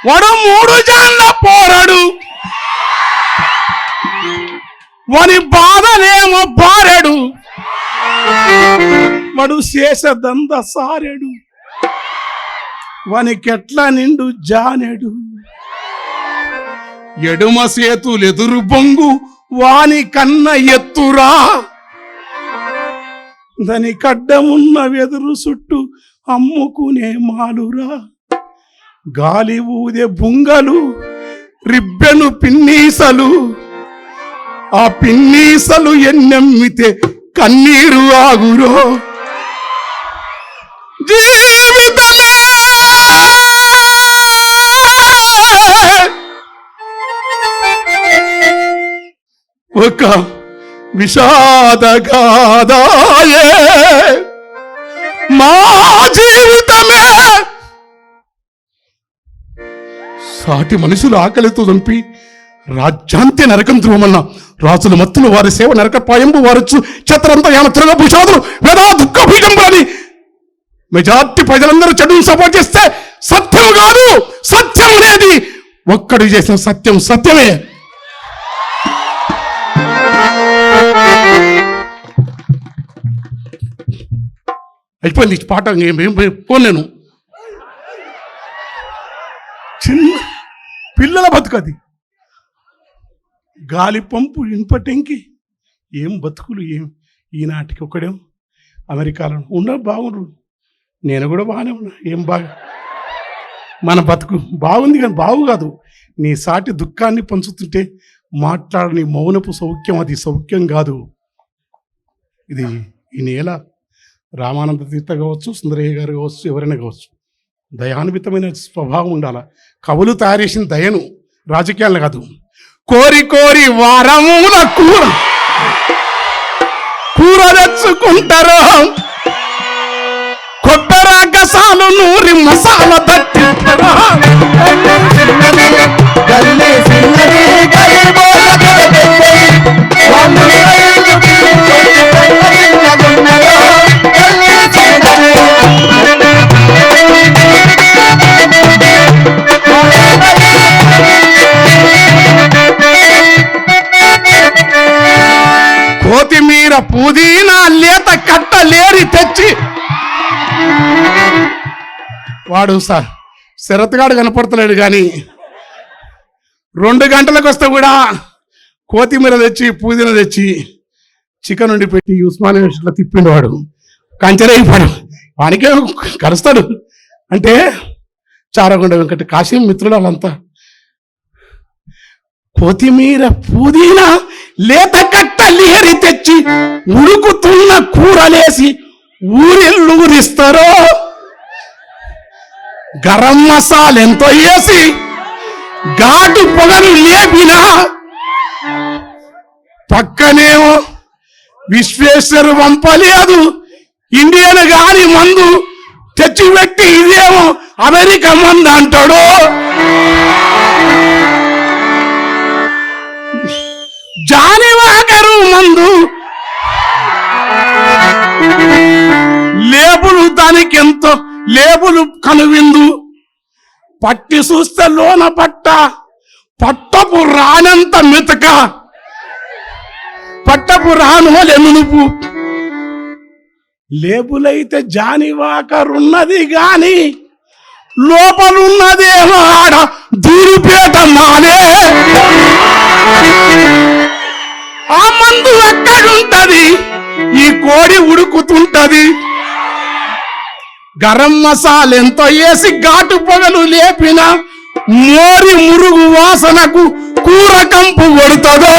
వాడు 3 జాన్ల పోరడు, వాని బాధనేమో బారెడు, వాడు శేషదంద సారెడు, వానికెట్ల నిండు జానెడు. ఎడుమ సేతులెదురు బొంగు వాని కన్న ఎత్తురా, దాని కడ్డమున్న వెదురు చుట్టూ అమ్ముకునే మాలురా. గాలి ఊదే బుంగలు, రిబ్బెను పిన్నీసలు, ఆ పిన్నీసలు ఎన్నెమ్మితే కన్నీరు ఆగురో జీవితమే ఒక విషాద గాథాయే మా జీవితమే. సాటి మనుషులు ఆకలితో చంపి రాజ్యాంత్య నరకం ధ్రువమన్న రాజుల మత్తులు వారి సేవ నరక పాయంబు వారచ్చు ఛత్రంత యాన తిరగ భుషాదులు వేదా దుఃఖ భీజంబులని మెజార్టీ ప్రజలందరూ చెడును సపోర్ట్ చేస్తే సత్యం కాదు, సత్యం అనేది ఒక్కడు చేసిన సత్యం సత్యమే. అయిపోయింది పాట, పోను నేను. చిన్న పిల్లల బతుకది, గాలి పంపు ఇనుపటెంకి ఏం బతుకులు, ఏం ఈనాటికి ఒకడేం అమెరికాలో ఉన్న బాగుండ్రు, నేను కూడా బాగానే ఉన్నా, ఏం బాగా మన బతుకు బాగుంది కానీ బాగు కాదు. నీ సాటి దుఃఖాన్ని పంచుతుంటే మాట్లాడని మౌనపు సౌఖ్యం అది సౌఖ్యం కాదు. ఇది ఈ నేల రామానంద తీర్థ కావచ్చు, సుందరయ్య గారు కావచ్చు, ఎవరైనా కావచ్చు, దయాన్వితమైన స్వభావం ఉండాలి. కవులు తయారు చేసిన దయను, రాజకీయాలు కాదు. కోరి కోరి వారముల కూర కూర తెచ్చుకుంటారు, కొబ్బరి గసాలు నూరి మసాలా తట్టిస్తారు. కొత్తిమీర పుదీనా లేత కట్టలేరి తెచ్చి, వాడు శరత్గాడు కనపడతలేడు కానీ 2 గంటలకు వస్తే కూడా కొత్తిమీర తెచ్చి పుదీనా తెచ్చి చికెన్ వండి పెట్టి ఉస్మానియా యూనివర్సిటీలో తిప్పిండు. వాడు కంచెరైపోయాడు, వానికే కలుస్తాడు. అంటే చారగొండ వెంకట కాశీ మిత్రులు వాళ్ళంతా కొత్తిమీర పుదీనా లేత కట్టలేరి తెచ్చి ఉడుకుతున్న కూరలేసి ఊరిస్తారు. గరం మసాలా ఎంతో వేసి ఘాటు పొగలు లేపినా పక్కనేమో విశ్వేశ్వరు పంపలేదు ఇండియన్ గారి మందు తెచ్చిపెట్టి ఇదేమో అమెరికా మందు అంటాడు. జానివాకరు మందు లేబులు, దానికి ఎంతో లేబులు కనువిందు, పట్టి చూస్తే లోన పట్టపు రానంత మెతక, పట్టపు రాను నునుపు. లేబులైతే జానివాకరున్నది గాని లోపలున్నదేమో ఆడ దూరుపేట మానే. ఆ మందు ఎక్కడుంటది, ఈ కోడి ఉడుకుతుంటది. గరం మసాలా ఎంతో వేసి ఘాటు పొగలు లేపిన మోరి మురుగు వాసనకు కూర కంపు కొడుతుందో.